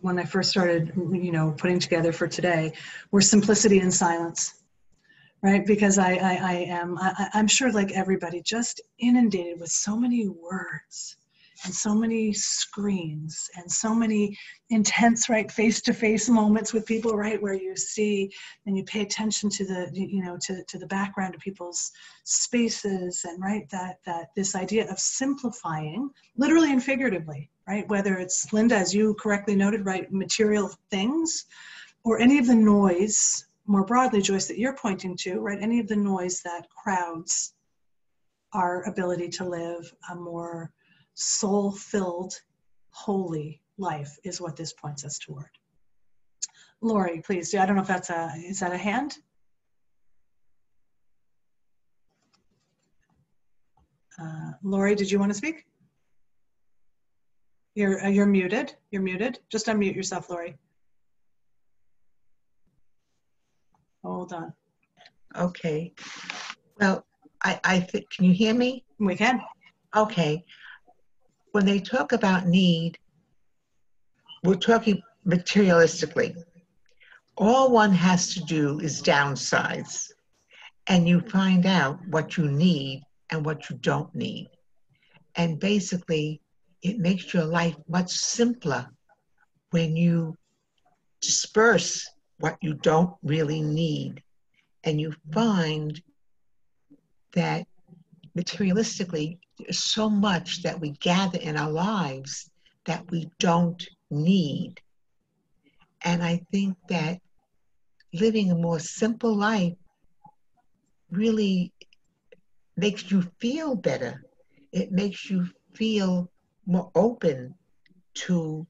when I first started, putting together for today, were simplicity and silence. Right, because I'm sure, like everybody, just inundated with so many words and so many screens and so many intense, right, face-to-face moments with people, right, where you see and you pay attention to the, to the background of people's spaces, and right, that this idea of simplifying, literally and figuratively, right, whether it's, Linda, as you correctly noted, right, material things, or any of the noise. More broadly, Joyce, that you're pointing to, right, any of the noise that crowds our ability to live a more soul-filled, holy life is what this points us toward. Lori, please. I don't know if that's is that a hand? Lori, did you want to speak? You're muted. You're muted. Just unmute yourself, Lori. Hold on. Okay. Well, I think, can you hear me? We can. Okay. When they talk about need, we're talking materialistically. All one has to do is downsize, and you find out what you need and what you don't need. And basically, it makes your life much simpler when you disperse what you don't really need. And you find that materialistically, there's so much that we gather in our lives that we don't need. And I think that living a more simple life really makes you feel better. It makes you feel more open to,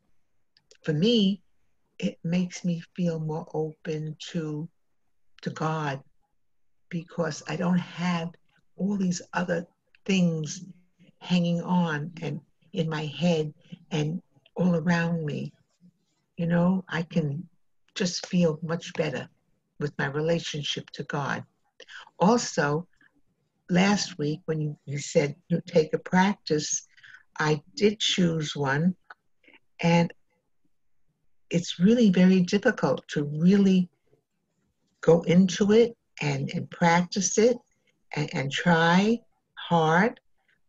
for me, it makes me feel more open to God, because I don't have all these other things hanging on and in my head and all around me. I can just feel much better with my relationship to God. Also, last week when you said you take a practice, I did choose one, and it's really very difficult to really go into it and practice it and try hard.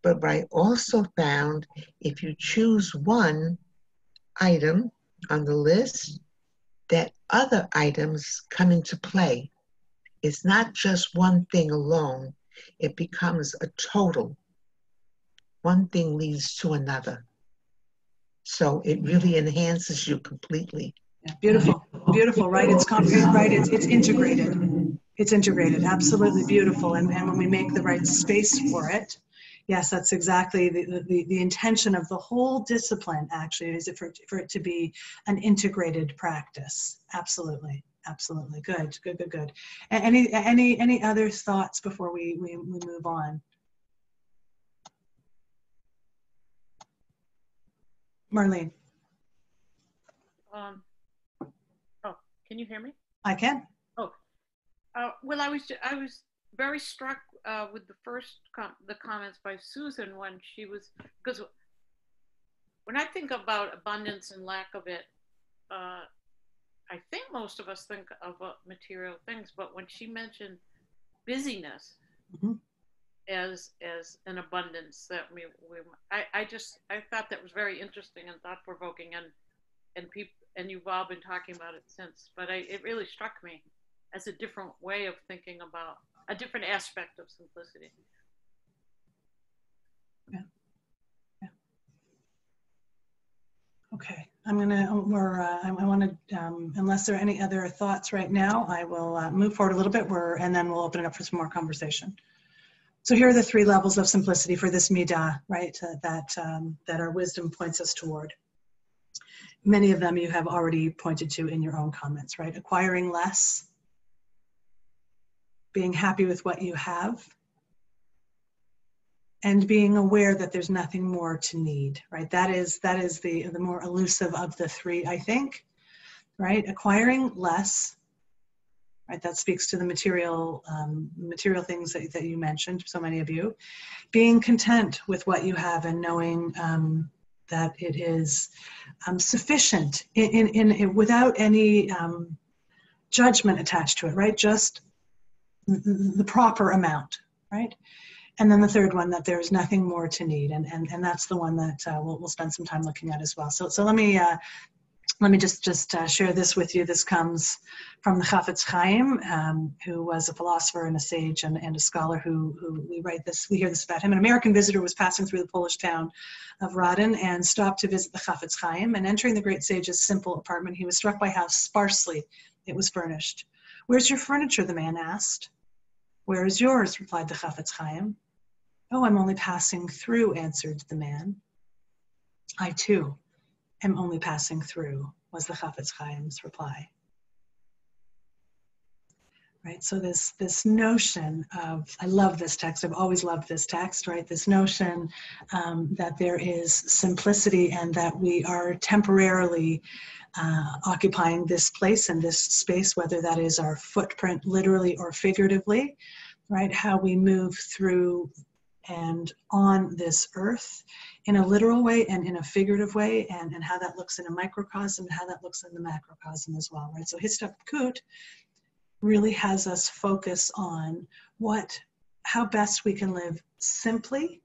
But I also found if you choose one item on the list, that other items come into play. It's not just one thing alone. It becomes a total. One thing leads to another. So it really enhances you completely. Yeah, beautiful, beautiful, right? It's right. It's integrated. It's integrated. Absolutely beautiful. And when we make the right space for it, yes, that's exactly the intention of the whole discipline. Actually, is for it to be an integrated practice. Absolutely, absolutely. Good. Any other thoughts before we move on? Marlene. Oh, can you hear me? I can. Oh, well, I was very struck with the first the comments by Susan when she was, because when I think about abundance and lack of it, I think most of us think of material things, but when she mentioned busyness as an abundance, that I thought that was very interesting and thought provoking, and you've all been talking about it since, but it really struck me as a different way of thinking about a different aspect of simplicity. Yeah. Okay, I want to, unless there are any other thoughts right now, I will move forward a little bit, and then we'll open it up for some more conversation. So here are the 3 levels of simplicity for this midah, right, that our wisdom points us toward. Many of them you have already pointed to in your own comments, right? Acquiring less, being happy with what you have, and being aware that there's nothing more to need, right? That is the more elusive of the 3, I think, right? Acquiring less, right? That speaks to the material things that you mentioned, so many of you. Being content with what you have and knowing that it is sufficient in without any judgment attached to it, right? Just the proper amount, right? And then the third one, that there's nothing more to need, and that's the one that we'll spend some time looking at as well. So let me just share this with you. This comes from the Chafetz Chaim, who was a philosopher and a sage and a scholar who we hear this about him. An American visitor was passing through the Polish town of Radin and stopped to visit the Chafetz Chaim. And entering the great sage's simple apartment, he was struck by how sparsely it was furnished. "Where's your furniture?" the man asked. "Where is yours?" replied the Chafetz Chaim. "Oh, I'm only passing through," answered the man. "I too am only passing through," was the Chafetz Chaim's reply. Right, so this notion of, I love this text, I've always loved this text, right? This notion that there is simplicity and that we are temporarily occupying this place and this space, whether that is our footprint literally or figuratively, right? How we move through and on this earth in a literal way and in a figurative way, and how that looks in a microcosm and how that looks in the macrocosm as well, right? So Histabkut really has us focus on how best we can live simply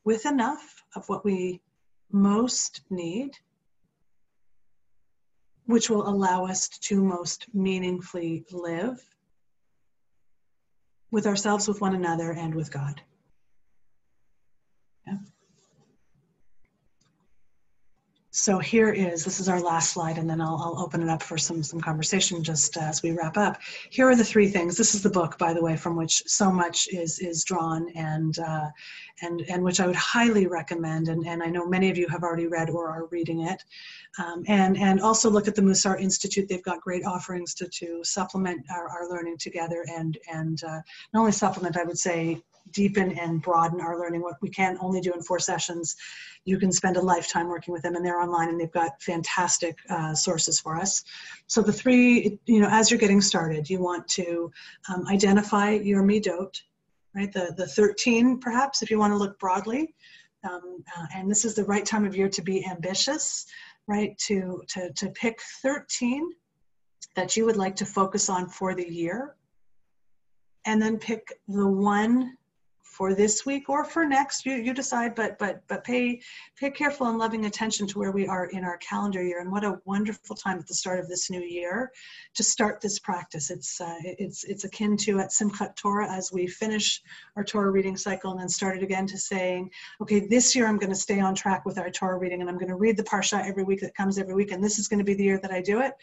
with enough of what we most need, which will allow us to most meaningfully live with ourselves, with one another, and with God. Yeah. So this is our last slide, and then I'll open it up for some conversation just as we wrap up. Here are the three things. This is the book, by the way, from which so much is drawn, and which I would highly recommend, and I know many of you have already read or are reading it. And also look at the Mussar Institute. They've got great offerings to supplement our learning together, and not only supplement, I would say, deepen and broaden our learning. What we can only do in 4 sessions, you can spend a lifetime working with them, and they're online, and they've got fantastic sources for us. So the 3, as you're getting started, you want to identify your midot, right? The 13, perhaps, if you want to look broadly. And this is the right time of year to be ambitious, right? To pick 13 that you would like to focus on for the year, and then pick the one for this week or for next, you decide, but pay careful and loving attention to where we are in our calendar year, and what a wonderful time at the start of this new year to start this practice. It's akin to at Simchat Torah, as we finish our Torah reading cycle and then start it again, to saying, okay, this year I'm going to stay on track with our Torah reading, and I'm going to read the Parsha every week that comes every week, and this is going to be the year that I do it.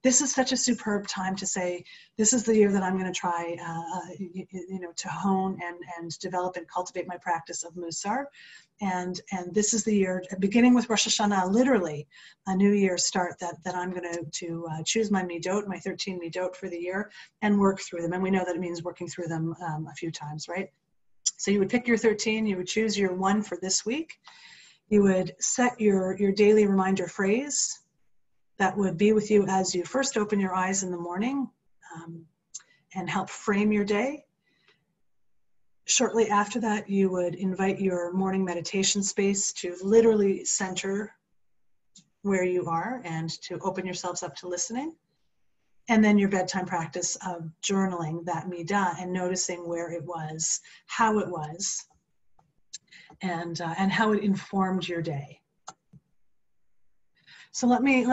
This is such a superb time to say, this is the year that I'm going to try, to hone and develop and cultivate my practice of Mussar. And this is the year, beginning with Rosh Hashanah, literally a new year start, that I'm going to choose my midot, my 13 midot for the year, and work through them. And we know that it means working through them a few times, right? So you would pick your 13, you would choose your one for this week. You would set your daily reminder phrase that would be with you as you first open your eyes in the morning, and help frame your day. Shortly after that, you would invite your morning meditation space to literally center where you are and to open yourselves up to listening. And then your bedtime practice of journaling that midah and noticing where it was, how it was, and how it informed your day. So let me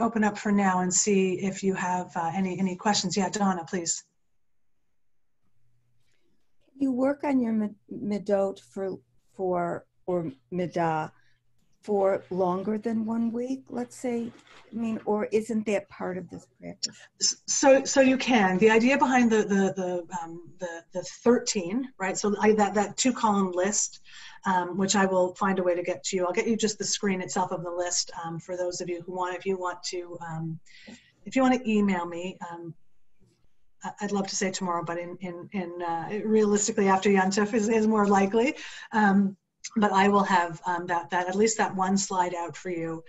open up for now and see if you have any questions. Yeah, Donna, please. You work on your midot or midah for longer than 1 week, let's say. I mean, or isn't that part of this practice? So you can. The idea behind the 13, right? So that 2-column list, which I will find a way to get to you. I'll get you just the screen itself of the list for those of you who want. If you want to email me, I'd love to say tomorrow, but realistically after Yontif is more likely. But I will have that at least that one slide out for you,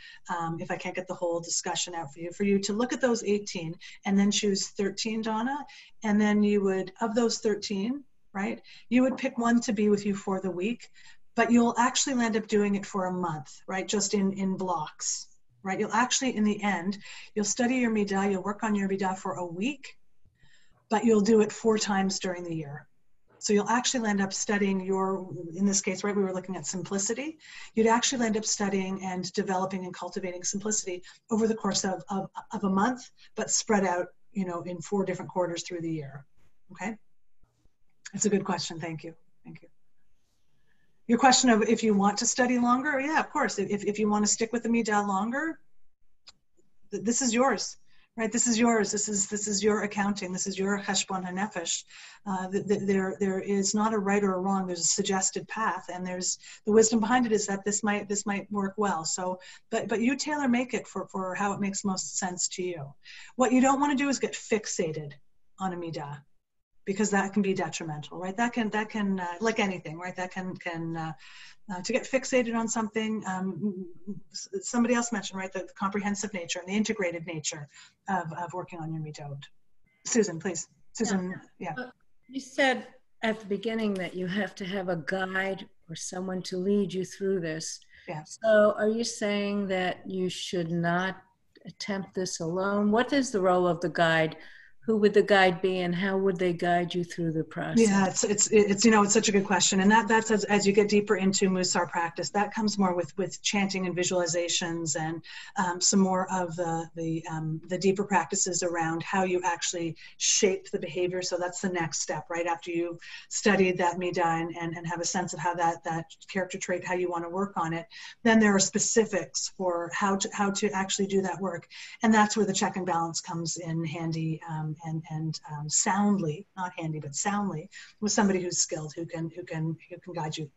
if I can't get the whole discussion out for you to look at those 18 and then choose 13, Donna, and then you would, of those 13, right, you would pick one to be with you for the week. but you'll actually end up doing it for a month, right? Just in blocks, right? You'll actually, in the end, you'll study your midah, you'll work on your midah for a week, but you'll do it 4 times during the year. So you'll actually end up studying your, in this case, right, we were looking at simplicity. You'd actually end up studying and developing and cultivating simplicity over the course of a month, but spread out, you know, in 4 different quarters through the year, okay? That's a good question, thank you, thank you. Your question of if you want to study longer, yeah, of course. If you want to stick with the midah longer, this is yours. Right, this is yours. This is your accounting. This is your cheshbon hanefesh. There is not a right or a wrong. There's a suggested path, and there's the wisdom behind it is that this might work well. So, but you tailor make it for how it makes most sense to you. What you don't want to do is get fixated on a midah, because that can be detrimental. Right, that can like anything. Right, that can to get fixated on something, somebody else mentioned, right, the comprehensive nature and the integrated nature of working on your midot. Susan, please. Susan, yeah. You said at the beginning that you have to have a guide or someone to lead you through this. Yeah. So are you saying that you should not attempt this alone? What is the role of the guide? Who would the guide be, and how would they guide you through the process? Yeah, it's you know, it's such a good question, and that's as you get deeper into Mussar practice, that comes more with chanting and visualizations, and some more of the deeper practices around how you actually shape the behavior. So that's the next step, right? After you've studied that midah and have a sense of how that character trait, how you want to work on it, then there are specifics for how to actually do that work, and that's where the check and balance comes in handy. And soundly, not handy, but soundly, with somebody who's skilled, who can guide you.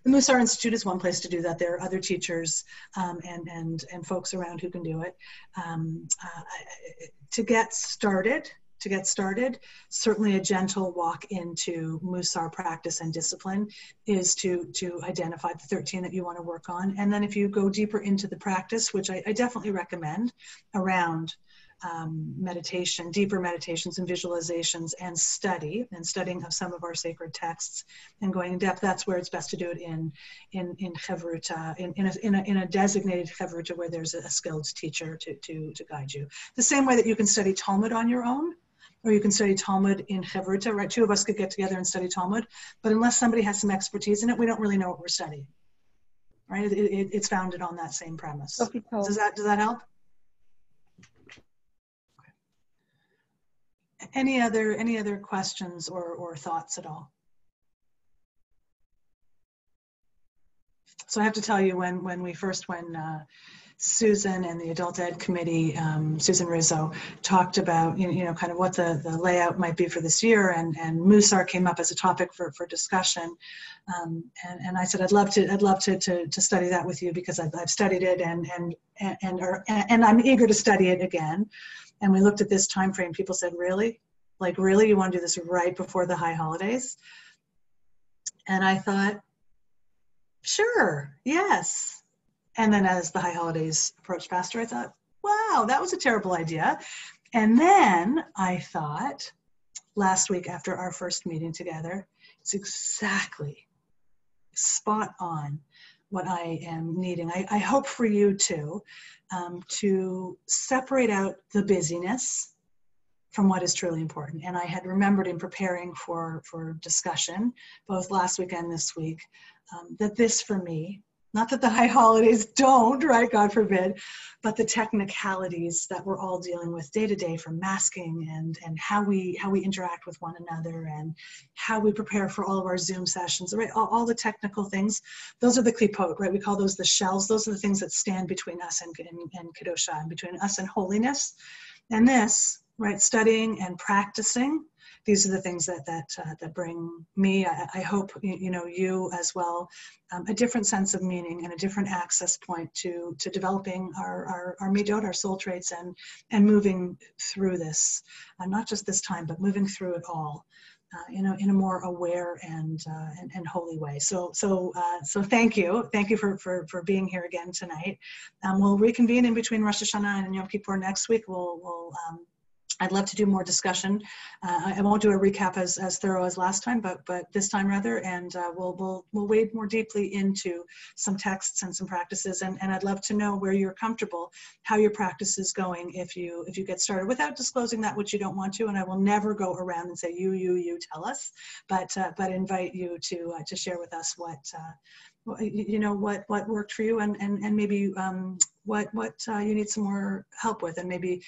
The Mussar Institute is one place to do that. There are other teachers and folks around who can do it. To get started, certainly a gentle walk into Mussar practice and discipline is to identify the 13 that you want to work on. And then if you go deeper into the practice, which I definitely recommend, around meditation, deeper meditations and visualizations, and studying of some of our sacred texts and going in depth, that's where it's best to do it in chavruta, in a designated chavruta where there's a skilled teacher to guide you. The same way that you can study Talmud on your own, or you can study Talmud in chavruta, right? 2 of us could get together and study Talmud, but unless somebody has some expertise in it, we don't really know what we're studying, right? It's founded on that same premise. Does that help? Any other questions or thoughts at all? So I have to tell you, when Susan and the Adult Ed Committee, Susan Rizzo, talked about kind of what the layout might be for this year, and Mussar came up as a topic for discussion, and I said I'd love to study that with you, because I've studied it and I'm eager to study it again. And we looked at this time frame. People said, really? Like, really? You want to do this right before the high holidays? And I thought, sure, yes. And then as the high holidays approached faster, I thought, wow, that was a terrible idea. And then I thought, last week after our first meeting together, it's exactly spot on what I am needing. I hope for you too, to separate out the busyness from what is truly important. And I had remembered in preparing for discussion, both last week and this week, that this for me, not that the high holidays don't, right, God forbid, but the technicalities that we're all dealing with day to day, from masking and how we interact with one another, and how we prepare for all of our Zoom sessions, right? All the technical things, those are the klipot, right? We call those the shells. Those are the things that stand between us and kedosha, and between us and holiness. And this, right, studying and practicing, these are the things that bring me, I hope, you as well, a different sense of meaning and a different access point to developing our midot, our soul traits, and moving through this, not just this time, but moving through it all, in a more aware and holy way. So thank you for being here again tonight. We'll reconvene in between Rosh Hashanah and Yom Kippur next week. We'll I'd love to do more discussion. I won't do a recap as thorough as last time, but this time rather, and we'll wade more deeply into some texts and some practices. And I'd love to know where you're comfortable, how your practice is going if you get started, without disclosing that which you don't want to. And I will never go around and say you tell us, but invite you to share with us what worked for you, and maybe what you need some more help with, and maybe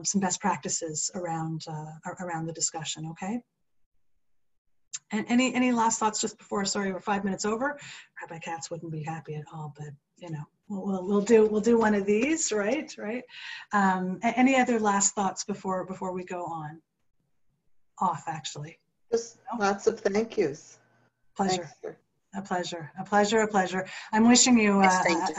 some best practices around the discussion. Okay. And any last thoughts just before? Sorry, we're 5 minutes over. Rabbi Katz wouldn't be happy at all, but we'll do one of these, right? Any other last thoughts before we go on? Off, actually. Just lots of thank yous. Pleasure. A pleasure. I'm wishing you a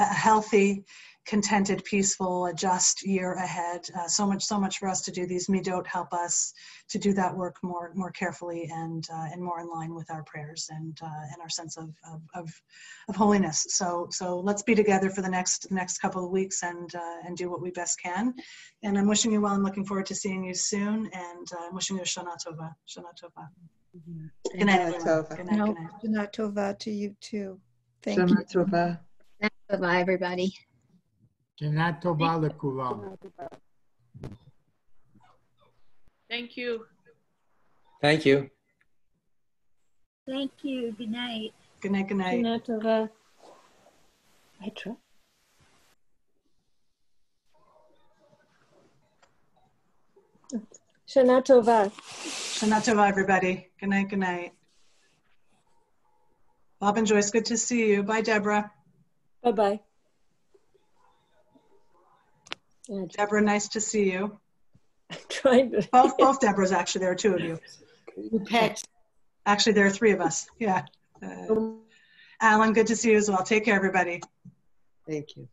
healthy, contented, peaceful, a just year ahead. So much for us to do. These midot help us to do that work more carefully and more in line with our prayers and our sense of holiness. So let's be together for the next couple of weeks and do what we best can. And I'm wishing you well and looking forward to seeing you soon. And I'm wishing you a Shana Tova. Shana Tova. Good night, everyone. Good night. Shana Tova to you too. Thank Shana you. Tova. Bye, everybody. Shana Tova lekulam. Thank you. Thank you. Thank you. Good night. Good night. Good night. Shana Tova. I try. Shana Tova. Shana Tova, everybody. Good night. Good night. Bob and Joyce, good to see you. Bye, Deborah. Bye-bye. Deborah, nice to see you. I'm trying to. Both Deborahs, actually. There are two of you. Actually, there are three of us. Yeah. Alan, good to see you as well. Take care, everybody. Thank you.